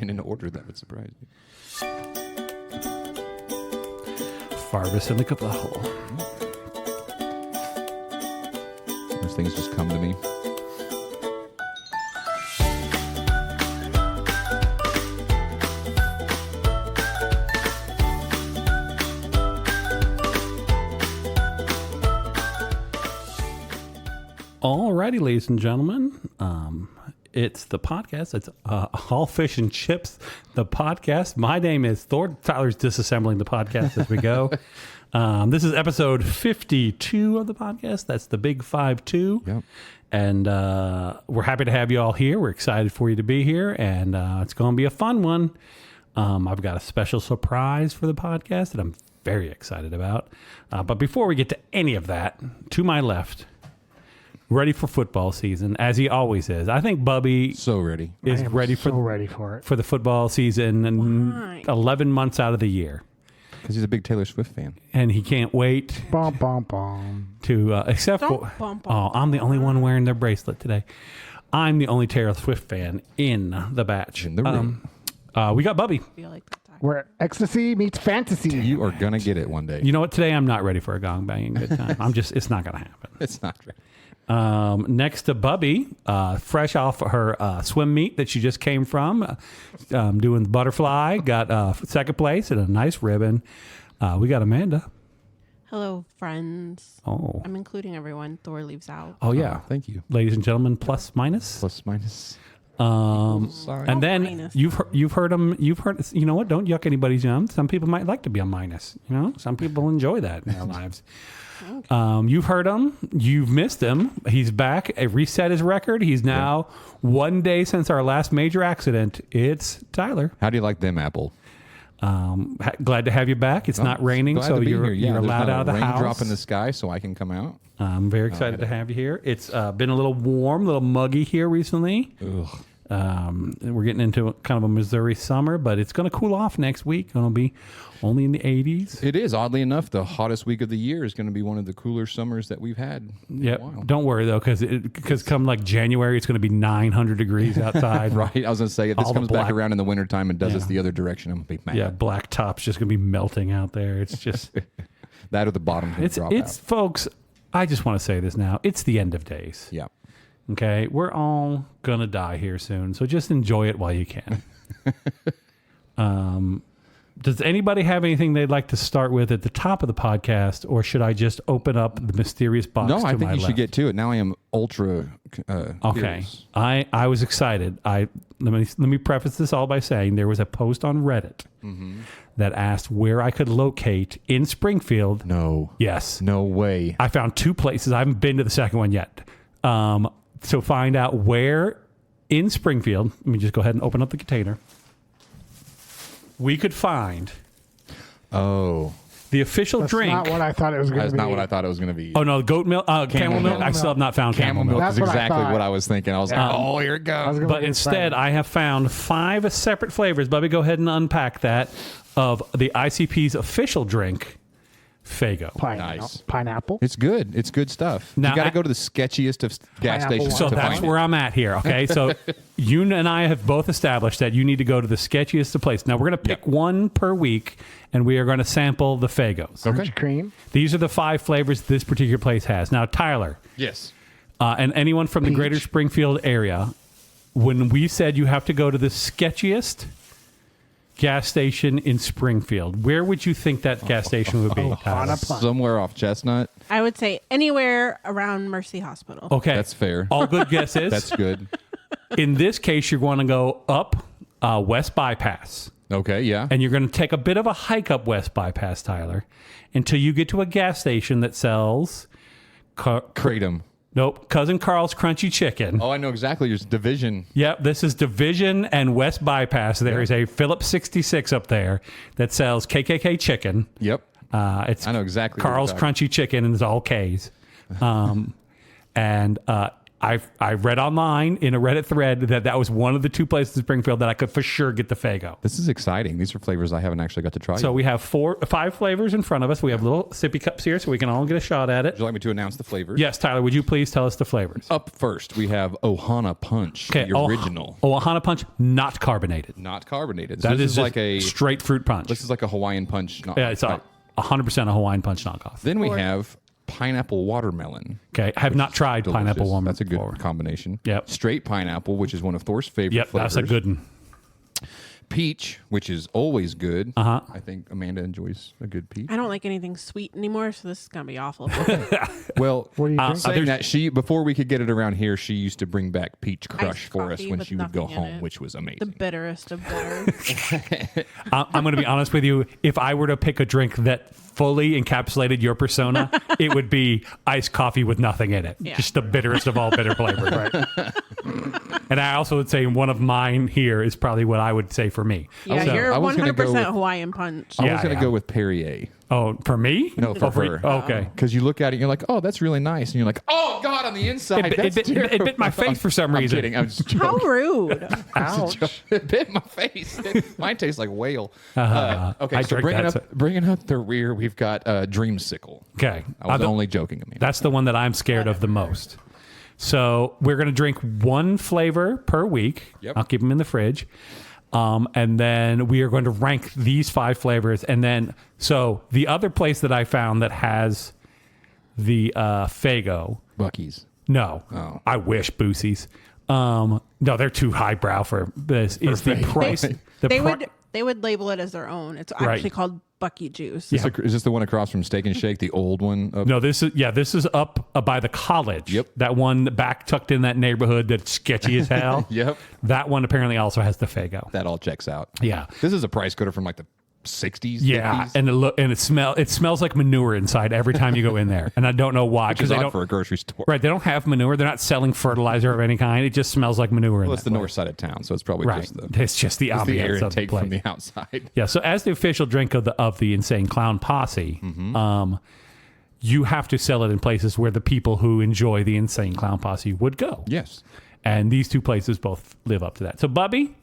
in an order that would surprise you. Farvis in the hole. Those things just come to me. Alrighty, ladies and gentlemen. It's the podcast. It's All Fish and Chips, the podcast. My name is Thor. Tyler's disassembling the podcast as we go. This is episode 52 of the podcast. That's the big 5-2. Yep. And we're happy to have you all here. We're excited for you to be here. And it's going to be a fun one. I've got a special surprise for the podcast that I'm very excited about. But before we get to any of that, to my left, ready for football season, as he always is. I think Bubby So ready. is ready for the football season and 11 months out of the year. Because he's a big Taylor Swift fan. And he can't wait to, except for, I'm the only one wearing their bracelet today. I'm the only Taylor Swift fan in the batch. In the room. We got Bubby. Where ecstasy meets fantasy. You are going to get it one day. You know what? Today I'm not ready for a gong banging good time. It's not going to happen. It's not ready. Next to Bubby, fresh off her swim meet that she just came from, doing the butterfly, got second place and a nice ribbon. We got Amanda. Hello, friends. Oh, I'm including everyone. Thor leaves out. oh yeah. Thank you. Ladies and gentlemen, plus minus. Plus minus. And then minus. you've heard them. You've heard. You know what? Don't yuck anybody's yum. Some people might like to be a minus. You know, some people enjoy that in their lives. You've heard him. You've missed him. He's back. Reset his record. He's now 1 day since our last major accident. It's Tyler. How do you like them, Apple? Glad to have you back. It's not raining, so you're allowed out of the house. Raindrop in the sky, so I can come out. I'm very excited to have you here. It's been a little warm, a little muggy here recently. Ugh. We're getting into kind of a Missouri summer, but it's going to cool off next week. Going to be only in the 80s. It is. Oddly enough, the hottest week of the year is going to be one of the cooler summers that we've had. Yep. Don't worry, though, because come like January, it's going to be 900 degrees outside. Right. I was going to say, if this All comes the back black- around in the wintertime and does us Yeah. the other direction, I'm going to be mad. Yeah, black top's just going to be melting out there. It's just... That or the bottom's going to drop It's out. folks, I just want to say this now. It's the end of days. Yeah. Okay? We're all going to die here soon, so just enjoy it while you can. Does anybody have anything they'd like to start with at the top of the podcast, or should I just open up the mysterious box No, to I think my you left? should get to it. Now I am ultra Okay. curious. I was excited. Let me preface this all by saying there was a post on Reddit that asked where I could locate in Springfield. No. Yes. No way. I found two places. I haven't been to the second one yet. So find out where in Springfield, let me just go ahead and open up the container. We could find Oh. the official That's drink. not what I thought it was going to That's be. not what I thought it was going to be. Oh, no, goat milk, camel milk. I still have not found camel milk. That's That's what I exactly thought. what I was thinking. I was Yeah. like, oh, here it I was goes. gonna But be instead, excited. I have found 5 separate flavors. Bubby, go ahead and unpack that of the ICP's official drink, Faygo. Nice. Pineapple. It's good. It's good stuff. Now, you got to I- go to the sketchiest of gas Pineapple stations So to that's find where it. I'm at here, okay? So you and I have both established that you need to go to the sketchiest of places. Now, we're going to pick one per week, and we are going to sample the Faygos. Okay. Orange cream. These are the 5 flavors this particular place has. Now, Tyler, Yes. and anyone from the Peach. greater Springfield area, when we said you have to go to the sketchiest gas station in Springfield, where would you think that gas station would be, on Tyler? a plunge. Somewhere off Chestnut. I would say anywhere around Mercy Hospital. Okay. That's fair. All good guesses. That's good. In this case, you're going to go up West Bypass. Okay, yeah. And you're going to take a bit of a hike up West Bypass, Tyler, until you get to a gas station that sells Kratom. Cousin Carl's Crunchy Chicken. Oh, I know exactly. There's Division. Yep, this is Division and West Bypass. There is a Phillips 66 up there that sells KKK chicken. Yep. It's I know exactly what Carl's you're talking Crunchy Chicken, and it's all K's. And I read online in a Reddit thread that was one of the 2 places in Springfield that I could for sure get the Faygo. This is exciting. These are flavors I haven't actually got to try So yet. we have 5 flavors in front of us. We have little sippy cups here, so we can all get a shot at it. Would you like me to announce the flavors? Yes, Tyler, would you please tell us the flavors? Up first, we have Ohana Punch, the original. Ohana Punch, not carbonated. Not carbonated. So That this is like a straight fruit punch. This is like a Hawaiian Punch. Yeah, it's 100% a Hawaiian Punch knockoff. Then we have pineapple watermelon. Okay, I have not tried Delicious. pineapple watermelon. That's a good before. combination. Yep. Straight pineapple, which is one of Thor's favorite Yep, flavors. that's a good one. Peach, which is always good. Uh-huh. I think Amanda enjoys a good peach. I don't like anything sweet anymore, so this is gonna be awful. Well, What do you drink? saying that, before we could get it around here, she used to bring back peach crush Iced for us coffee when with she would go nothing in home, it. which was amazing. The bitterest of bitters. I'm going to be honest with you. If I were to pick a drink that fully encapsulated your persona, it would be iced coffee with nothing in it. Yeah. Just the bitterest of all bitter flavors. And I also would say one of mine here is probably what I would say for me. Yeah, So- you're I was gonna 100% go with- Hawaiian Punch. I Yeah, was going to yeah. go with Perrier. Oh, for me? No, for Oh, her. Okay. Because you look at it, and you're like, oh, that's really nice. And you're like, oh, God, on the inside, It bit my face for some reason. I'm kidding. I'm just How joking. rude. Ouch. It bit my face. Mine tastes like whale. Okay, I so drink that, bringing up the rear, we've got Dreamsicle. Okay. I was only joking. I mean, That's the one that I'm scared of the most. So we're going to drink 1 flavor per week. Yep. I'll keep them in the fridge. And then we are going to rank these 5 flavors. And then, so the other place that I found that has the Faygo, Bucky's. no, Oh. I wish Boosie's. No, they're too highbrow for this. Is the price? They would label it as their own. It's Right. actually called Bucky Juice. Is this the one across from Steak and Shake, the old one? No, this is up by the college. Yep. That one back tucked in that neighborhood that's sketchy as hell. Yep. That one apparently also has the Faygo. That all checks out. Yeah. This is a price cutter from like the 60s. Yeah, 50s, and it smells like manure inside every time you go in there, and I don't know why which is they odd don't. for a grocery store. Right, they don't have manure. They're not selling fertilizer of any kind. It just smells like manure. Well, it's the north side of town, so it's probably Right, just the it's just the it's the air ambience of the intake place. from the outside. Yeah. So as the official drink of the Insane Clown Posse, you have to sell it in places where the people who enjoy the Insane Clown Posse would go. Yes. And these 2 places both live up to that. So, Bubby,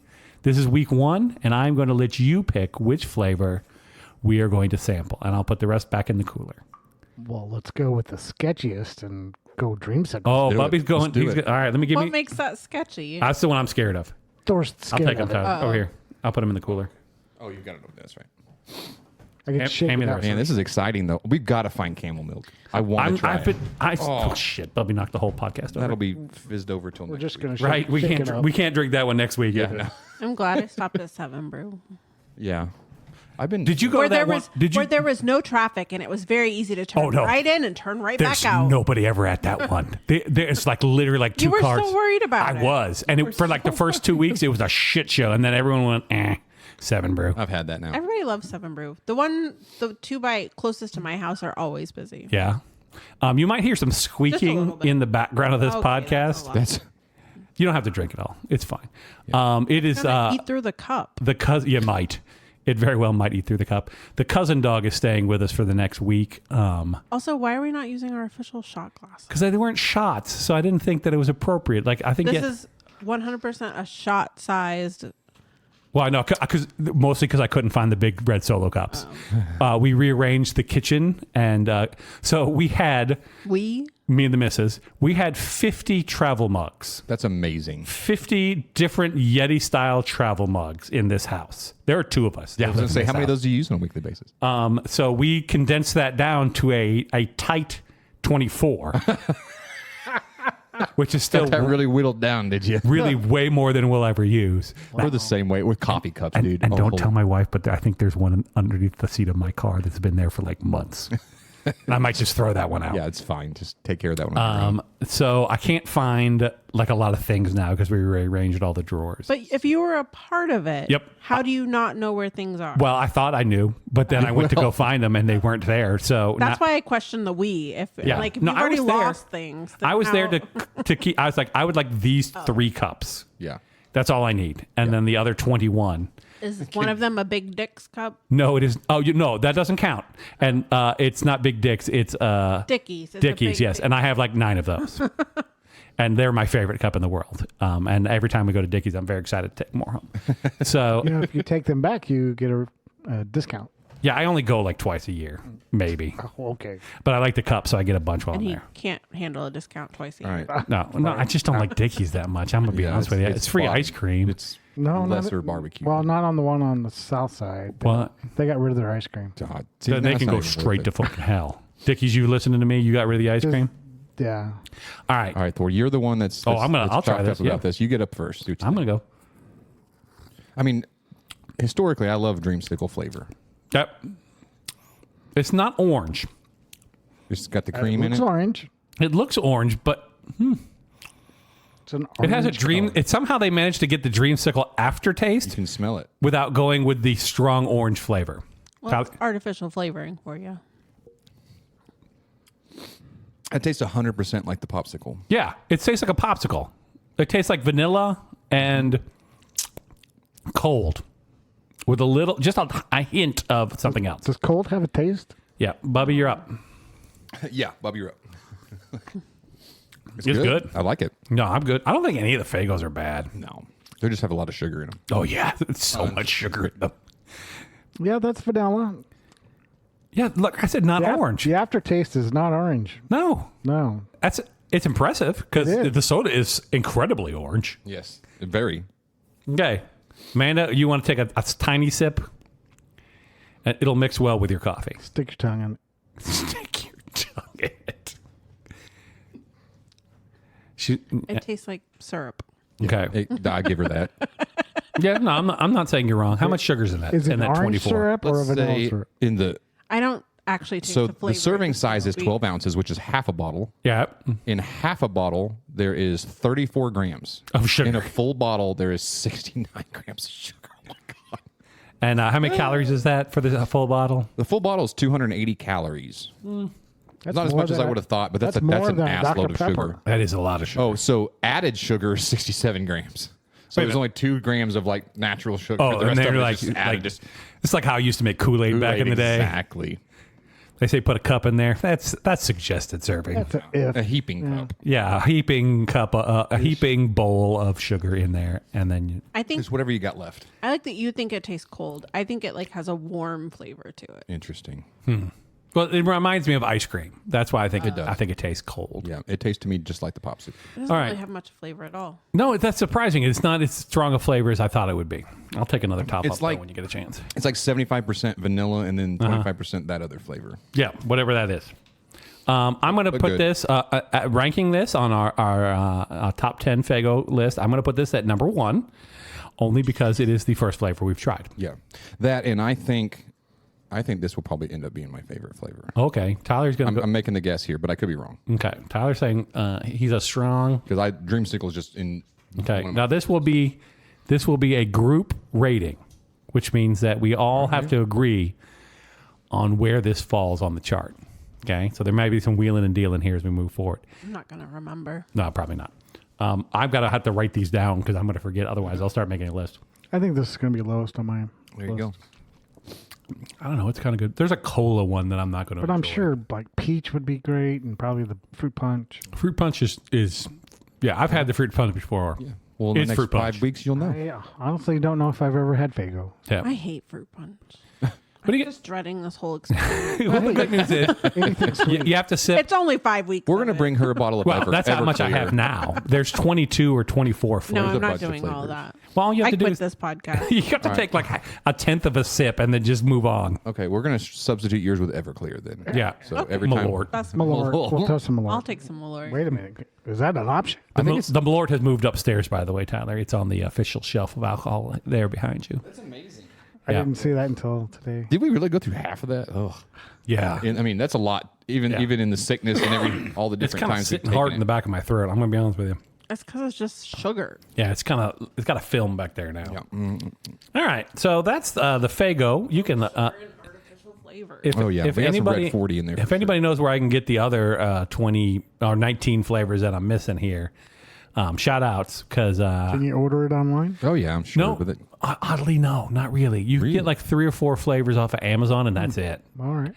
this is week 1, and I'm going to let you pick which flavor we are going to sample, and I'll put the rest back in the cooler. Well, let's go with the sketchiest and go Dreamsicle. Oh, do Bubby's it. going. Let's do He's it. all right, let me give What me. makes that sketchy? That's the one I'm scared of. Thor's I'll scared take him, of it. Tyler. Over here. I'll put him in the cooler. Oh, you got it over there. That's right. I get Hand shaken me the up. rest. Man, this is exciting though. We've got to find camel milk. I want to try I've it. been. Oh shit! Bubby knocked the whole podcast over. That'll be fizzed over till We're next just week. going to right. We shake can't. it up. We can't drink that one next week. Yeah, Yeah. no. I'm glad I stopped at 7 Brew. Yeah. I've been. Did you go Where to that there one? was Did you? where there was no traffic and it was very easy to turn Oh, no. right in and turn right There's back out. nobody ever at that one. There's like literally like 2 You were cars. so worried about I it. was, and were for like the so first 2 weeks, it was a shit show, and then everyone went, 7 Brew. I've had that now. Everybody loves 7 Brew. The 2 by closest to my house are always busy. Yeah. You might hear some little squeaking bit. in the background of this Okay, that's a podcast. lot. That's You don't have to drink it all. It's fine. It is Eat through the cup. the cousin. You might. It very well might eat through the cup. The cousin dog is staying with us for the next week. Also, why are we not using our official shot glasses? Because they weren't shots, so I didn't think that it was appropriate. Like I think This is 100% a shot sized. Well, I know, mostly because I couldn't find the big red Solo cups. We rearranged the kitchen, and so we had, me and the missus, we had 50 travel mugs. That's amazing. 50 different Yeti-style travel mugs in this house. There are 2 of us. Yeah, I was going to say, how many of those do you use on a weekly basis? So we condensed that down to a tight 24. Which is still That really whittled down, did you? really way more than we'll ever use. We're the same way with coffee cups, And, dude. and don't Oh. tell my wife, but I think there's one underneath the seat of my car that's been there for like months. And I might just throw that one out. Yeah, it's fine. Just take care of that one. on your own. So I can't find like a lot of things now because we rearranged all the drawers. But if you were a part of it, Yep. how do you not know where things are? Well, I thought I knew, but then I went to go find them and they weren't there. So That's why I questioned the we. If Yeah. like if No, you've I already was there. lost things, then I was there how- to keep. I was like, I would like these 3 cups. Yeah. That's all I need, and then the other 21. Is one of them a big Dick's cup? No, it is. Oh, that doesn't count. And it's not Big Dick's. It's Dickies. It's a Dickies. big Yes, Dick. and I have like 9 of those. And they're my favorite cup in the world. And every time we go to Dickies, I'm very excited to take more home. So, If you take them back, you get a discount. yeah, I only go like twice a year, maybe. Oh, okay. But I like the cup, so I get a bunch while And I'm he there. can't handle a discount twice a year. All right. No, I just don't like Dickies that much. I'm going to be Yeah, honest with you. it's It's free fun. ice cream. It's No, lesser barbecue. Well, not on the one on the south side. What? They got rid of their ice cream. God. Then they can go straight to fucking hell. Dickies, you listening to me? You got rid of the ice Just- cream? Yeah. All right. All right, Thor. You're the one that's. Oh, I'll try chalked up this, about yeah. this. You get up first. Do what you I'm think. going to go. I mean, historically, I love dreamsicle flavor. Yep. It's not orange. It's got the cream in It's it. orange. It looks orange, but It's an it has a orange dream. color. It somehow they managed to get the dreamsicle You aftertaste can smell it. without going with the strong orange flavor. Well, it's artificial flavoring for you. It tastes 100% like the popsicle. Yeah, it tastes like a popsicle. It tastes like vanilla and cold with a little, just a hint of something else. Does cold have a taste? Yeah, Bubby, you're up. Yeah, Bubby, you're up. It's good. I like it. No, I'm good. I don't think any of the Faygos are bad. No, they just have a lot of sugar in them. Oh yeah, it's so much sugar in them. Yeah, that's vanilla. Yeah, look, I said not orange. The aftertaste is not orange. No, No. it's impressive because It is. the soda is incredibly orange. Yes, very. Okay, Amanda, you want to take a tiny sip? And it'll mix well with your coffee. Stick your tongue in it. Stick your tongue in it. It tastes like syrup. Okay. I give her that. Yeah, no, I'm not saying you're wrong. How much sugar's in that? Is it in that orange 24? syrup or a Let's vanilla say syrup? in the I don't actually taste so the flavor. the serving It's size is syrupy. 12 ounces, which is half a bottle. Yeah. In half a bottle, there is 34 grams Of sugar. In a full bottle, there is 69 grams of sugar. Oh my god! And how many calories is that for the full bottle? The full bottle is 280 calories. That's Not as more much as than I a- would have thought, but that's more an than a ass Dr. load of Pepper. sugar. That is a lot of sugar. Oh, so added sugar is 67 grams. So Wait a there's minute. only 2 grams of like natural sugar. Oh, the rest and of they're it like, is just added. Just it's like how I used to make Kool-Aid back in the day. Exactly. They say put a cup in there. That's suggested serving. That's a if. A heaping cup. Yeah, a heaping cup, a heaping bowl of sugar in there, and then you, I think It's whatever you got left. I like that you think it tastes cold. I think it like has a warm flavor to it. Interesting. well, it reminds me of ice cream. That's why I think it does. I think it tastes cold. Yeah, it tastes to me just like the popsicle. It doesn't All right. really have much flavor at all. No, that's surprising. It's not as strong a flavor as I thought it would be. I'll take another top It's up though like- when you get a chance. It's like 75% vanilla and then 25% that other flavor. Yeah, whatever that is. I'm going to But put good. this, ranking this on our top 10 Faygo list. I'm going to put this at number 1, only because it is the first flavor we've tried. Yeah, that and I think this will probably end up being my favorite flavor. Okay, Tyler's going to I'm making the guess here, but I could be wrong Okay, Tyler's saying he's a strong. because Dreamsicle is just in. Okay, one of now this will be a group rating, which means that we all have to agree on where this falls on the chart. Okay, so there might be some wheeling and dealing here as we move forward. I'm not gonna remember. No, probably not. I've got to have to write these down because I'm going to forget. Otherwise, I'll start making a list. I think this is going to be lowest on mine. There you go. I don't know. It's kind of good. There's a cola one that I'm not going to. But I'm sure like peach would be great and probably the fruit punch. Fruit punch is yeah. I've had the fruit punch before. Yeah. Well, in the It's next fruit 5 punch. weeks, you'll know. I honestly don't know if I've ever had Faygo. Yeah. I hate fruit punch. What do you I'm just dreading this whole experience. Well, the good news is Anything sweet. you have to sip. It's only 5 weeks. We're of going to it. bring her a bottle of Well, that's how much I Everclear. have now. There's 22 or 24 No, flavors. I'm a not bunch of doing all flavors. that. Well, all you have I to do quit is this podcast. you have to take like a tenth of a sip and then just move on. Okay, we're going to substitute yours with Everclear then. Yeah. So every time. Malort. That's Malort. We'll toast some Malort. I'll take some Malort. Wait a minute. Is that an option? The Malort has moved upstairs, by the way, Tyler. It's on the official shelf of alcohol there behind you. That's amazing. I Yeah. didn't see that until today. Did we really go through half of that? Oh, Yeah. I mean that's a lot. Even in the sickness and all the It's different kind of times. sitting hard in the back of my throat. I'm going to be honest with you. That's because it's just sugar. Yeah, it's got a film back there now. Yeah. All right. So that's the Faygo. You can Artificial flavor. if, Oh, yeah. if We got some anybody red 40 in there if for anybody knows where I can get the other 20 or 19 flavors that I'm missing here, Shout outs because Can you order it online? Oh yeah, I'm sure. no, With it. oddly no, not really. You can get like 3 or 4 flavors off of Amazon, and that's it. All right.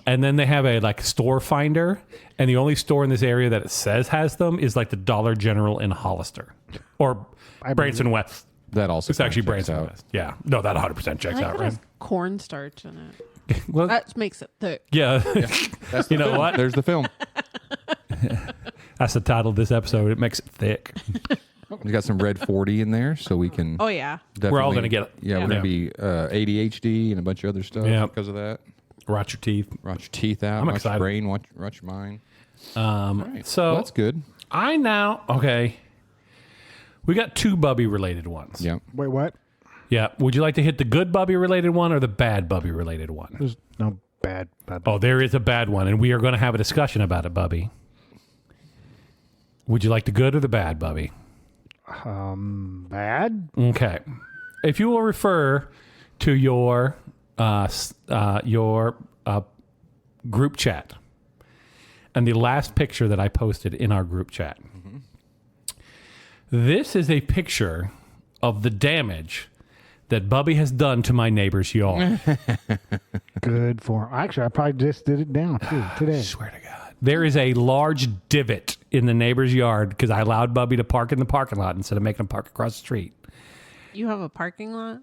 And then they have a like store finder, and the only store in this area that it says has them is like the Dollar General in Hollister or Branson West. That also It's actually checks Branson out. West. Yeah, no, that 100% I checks like out, that it right? has cornstarch in it. Well, That makes it thick. yeah, That's you know what? There's the film. That's the title of this episode. It makes it thick. We got some red 40 in there, so we can. Oh yeah. We're all definitely- gonna get it. Yeah, we're Yeah. gonna be ADHD and a bunch of other stuff Yeah. because of that. Rot your teeth. Rot your teeth out. I'm rot excited. Your brain. Rot your mind. Right. So Well, that's good. okay. We got 2 Bubby related ones. Yeah. Wait, what? Yeah. Would you like to hit the good Bubby related one or the bad Bubby related one? There's no bad. Oh, there is a bad one, and we are going to have a discussion about it, Bubby. Would you like the good or the bad, Bubby? Bad? Okay. If you will refer to your group chat and the last picture that I posted in our group chat. This is a picture of the damage that Bubby has done to my neighbor's yard. Good for. Actually, I probably just did it down too today. Swear to God. There is a large divot in the neighbor's yard because I allowed Bubby to park in the parking lot instead of making him park across the street. You have a parking lot?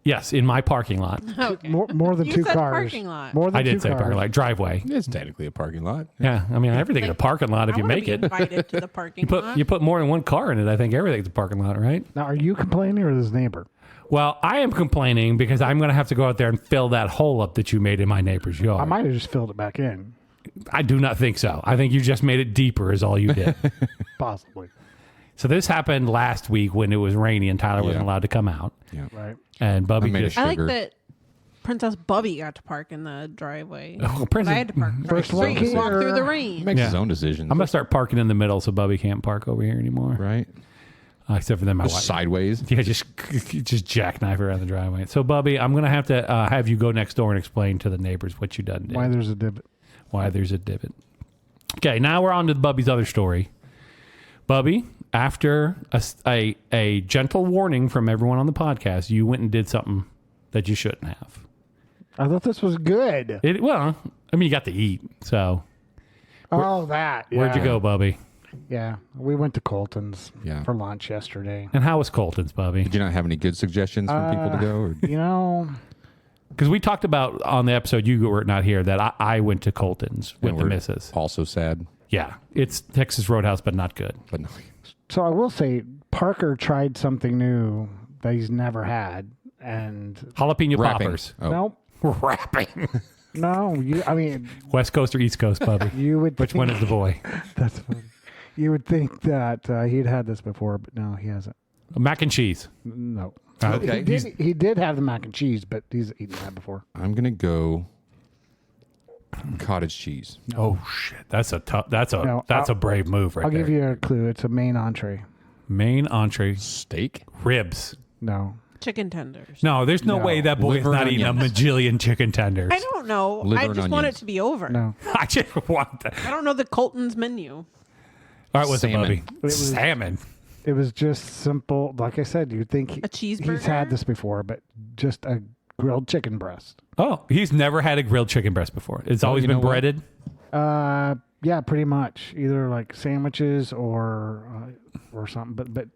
Yes, in my parking lot. Okay. More than You 2 said cars. parking lot. More than I 2 did say cars. parking lot, driveway. It's technically a parking lot. Yeah, I mean everything in a parking lot if I you wanna make be it. invited to the parking lot. You put more than one car in it. I think everything's a parking lot, right? Now, are you complaining or this neighbor? Well, I am complaining because I'm going to have to go out there and fill that hole up that you made in my neighbor's yard. I might have just filled it back in. I do not think so. I think you just made it deeper is all you did. Possibly. So this happened last week when it was rainy and Tyler wasn't Yeah. allowed to come out. Yeah. Right. And Bubby I made just... a I like sugar. that Princess Bubby got to park in the driveway. Oh, But Princess- I had to park First so one you can walk here. through the He rain. makes Yeah. his own decisions. I'm going to start parking in the middle so Bubby can't park over here anymore. right. Except for then my Just wife. sideways. Yeah, just jackknife around the driveway. So, Bubby, I'm going to have you go next door and explain to the neighbors what you done did. Why there's a divot. Why there's a divot. Okay, now we're on to Bubby's other story. Bubby, after a gentle warning from everyone on the podcast, you went and did something that you shouldn't have. I thought this was good. Well, I mean, you got to eat. So, Oh, that. where'd you yeah. go, Bubby? Yeah. We went to Colton's Yeah. for lunch yesterday. And how was Colton's, Bubby? Did you not have any good suggestions for people to go? Or? You know, Because we talked about on the episode, you were not here, that I went to Colton's with And the we're missus. Also sad, Yeah, it's Texas Roadhouse, but not good. but no. so I will say Parker tried something new that he's never had. And Jalapeno Wrapping. poppers. Oh. nope. Wrapping. No, I mean, West Coast or East Coast, Bubby? you would Which one is the boy? That's funny. You would think that he'd had this before, but no, he hasn't. Mac and cheese. No. Okay. He did have the mac and cheese, but he's eaten that before. I'm gonna go cottage cheese. Oh shit, that's a tough. That's a No, a brave move right I'll there. give you a clue. It's a main entree. Main entree, Steak. ribs. No. Chicken tenders. No, there's no No. way that boy is Liver not and eating a onions. bajillion chicken tenders. I don't know. Liver I and just want it onions. to be over. No. I just want that. I don't know the Colton's menu. All right, what's Salmon. it, Bubby? was- Salmon. It was just simple. Like I said, you'd think A cheeseburger? he's had this before, but just a grilled chicken breast. Oh, he's never had a grilled chicken breast before. It's always you been know what? breaded. Yeah, pretty much. Either like sandwiches or something. But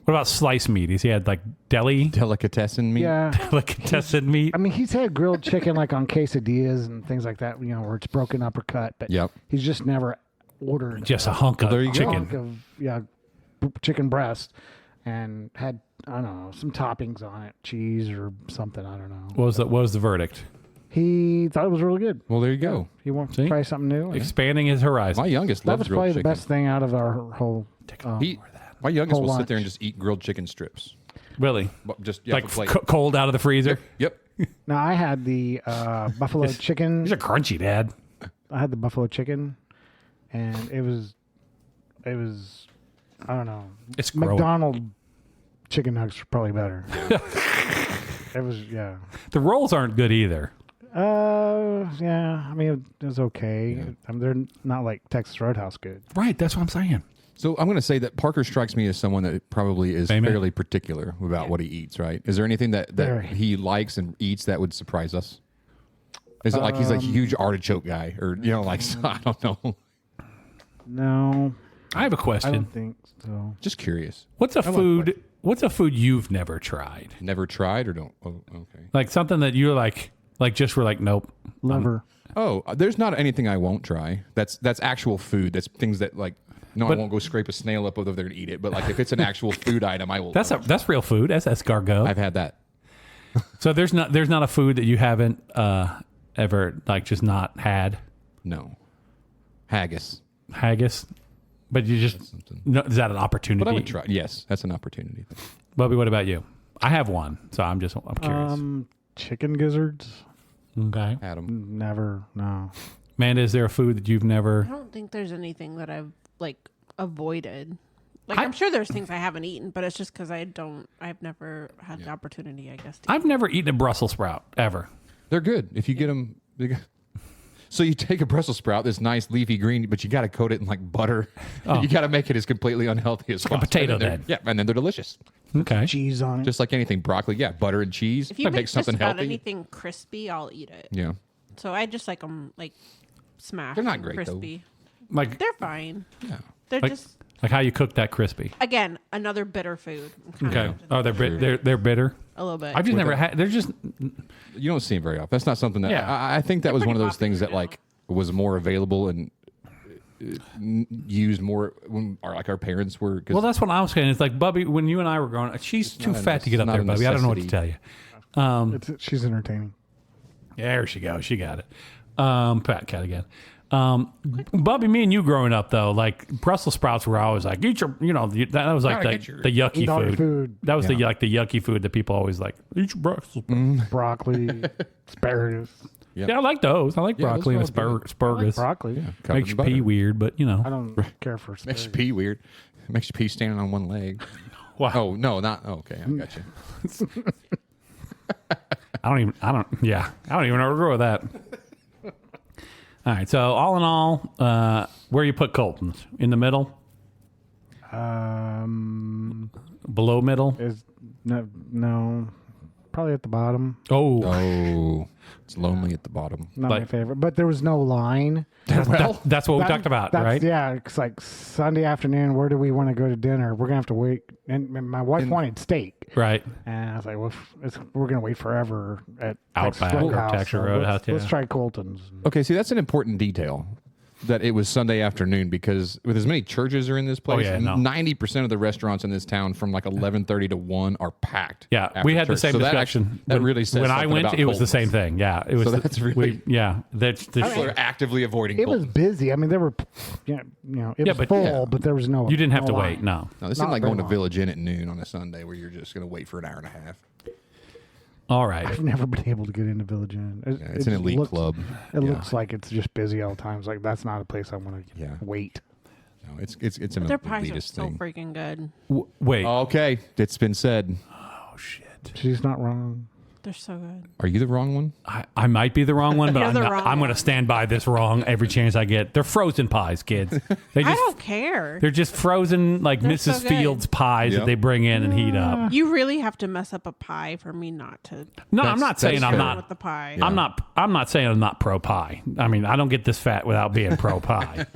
What about sliced meat? Has he had like deli Delicatessen meat. yeah. delicatessen meat? I mean, he's had grilled chicken like on quesadillas and things like that, where it's broken up or cut, but Yep. he's just never ordered Just a hunk of there you go. chicken. hunk of chicken breast and had, I don't know, some toppings on it, cheese or something, I don't know. What was the verdict? He thought it was really good. Well, there you go. He wants See? to try something new. and Expanding his horizon. My youngest that loves was grilled probably chicken. the best thing out of our whole. My youngest Whole will sit there and lunch. just eat grilled chicken strips. Really? But just Like off a plate. cold out of the freezer? Yep. Now I had the buffalo chicken. These are crunchy, Dad. I had the buffalo chicken, and it was, I don't know. It's growing. McDonald's chicken nuggets were probably better. It was, yeah. The rolls aren't good either. Yeah. I mean, it was okay. I mean, they're not like Texas Roadhouse good. Right, that's what I'm saying. So I'm going to say that Parker strikes me as someone that probably is Same here. fairly particular about what he eats, right? Is there anything that Very. he likes and eats that would surprise us? Is it like he's a huge artichoke guy, or like I don't know. No, I have a I question. don't think so. Just curious. What's a food? What's a food you've never tried? Never tried or don't? Oh, okay. Like something that you're like just were like, nope. Liver. Oh, there's not anything I won't try. That's actual food. That's things that like. No, I won't go scrape a snail up over there and eat it. But like, if it's an actual food item, I will. That's real food. That's escargot. I've had that. So there's not a food that you haven't ever like just not had. No, haggis. Haggis, but you just no, is that an opportunity? But I would try. Yes, that's an opportunity. Bubby, what about you? I have one, so I'm curious. Chicken gizzards. Okay, Had 'em. Never. No. Amanda, is there a food that you've never? I don't think there's anything that I've like avoided. Like I'm sure there's things I haven't eaten, but it's just because I've never had the opportunity, I guess. I've never eaten a Brussels sprout ever. They're good if you get them. So you take a Brussels sprout, this nice leafy green, but you got to coat it in like butter. You got to make it as completely unhealthy as possible. potato And they're- then. Yeah, and then they're delicious. Okay, Cheese on it. Just like anything, broccoli. Yeah, butter and cheese. If you make something just about healthy. anything crispy, I'll eat it. Yeah, So I just like them like smashed. They're not and great, though. crispy. like They're fine. yeah. They're like, just like how you cook that crispy. again another bitter food. I'm kind Okay. of Oh, they're bitter. a little bit. I've just never had. They're just You don't see them very often. That's not something that Yeah. I think that was one of pretty those things that popular like was more available and used more when our parents were. 'Cause well. That's what I was saying. It's like Bubby when you and I were growing. She's too not a fat to get up not there, a Bubby. I don't know what to tell necessity. you. She's entertaining. There she goes. She got it. Pat cat again. Bubby, me and you growing up though, like Brussels sprouts were always like eat your, that was like Gotta get your- the yucky Eat all your food. food. That was the yucky food that people always like eat your Brussels sprouts. Broccoli, asparagus. Yep. Yeah, I like those. I like Yeah, broccoli and those are all good. asparagus. Broccoli. Covered Makes in you pee butter. weird, but I don't care for Makes asparagus. you pee weird. Makes you pee standing on one leg. Wow. Oh no, not okay. I got you. I don't even know where to go with that. All right, so all in all, where you put Colton's? In the middle? Below middle? Is no, probably at the bottom. Oh, Oh, it's lonely at the bottom. Not my Like- favorite, but there was no line. that's what we talked about, That's- right? Yeah, it's like Sunday afternoon. Where do we want to go to dinner? We're gonna have to wait. And my wife wanted steak, Right. and I was like, "Well, we're gonna wait forever at Outback or Smokehouse, Texas so Roadhouse, let's yeah. try Colton's." Okay, see, that's an important detail that it was Sunday afternoon because with as many churches are in this place, yeah, no. 90% of the restaurants in this town from like 11:30 to 1 are packed. Yeah, after we had the church. same So discussion. That really says when I something went, about it was the same Colton's. thing. Yeah, it was. So that's really- that's People are actively avoiding It was Colton's. busy. I mean, there were, it Yeah, was but- full, yeah. but there was no. you didn't have no to line. wait. No. No, this Not isn't like very going to long. Village Inn at noon on a Sunday where you're just going to wait for an hour and a half. All right. I've never been able to get into Village Inn. Yeah, it's an elite club. It Yeah. looks like it's just busy all the time. It's like that's not a place I want to Yeah. wait. No, it's an Their pies are elitist so thing. freaking good. Wait. Okay, it's been said. Oh shit. She's not wrong. They're so good. Are you the wrong one? I might be the wrong one, but You're I'm, the not, wrong I'm going to one. stand by this wrong every chance I get. They're frozen pies, kids. They I just don't care. they're just frozen like They're Mrs. so good. Fields pies Yep. that they bring in and heat up. You really have to mess up a pie for me not to. No, That's- I'm not saying that's I'm fair. not. with the pie. I'm not saying I'm not pro pie. I mean, I don't get this fat without being pro pie.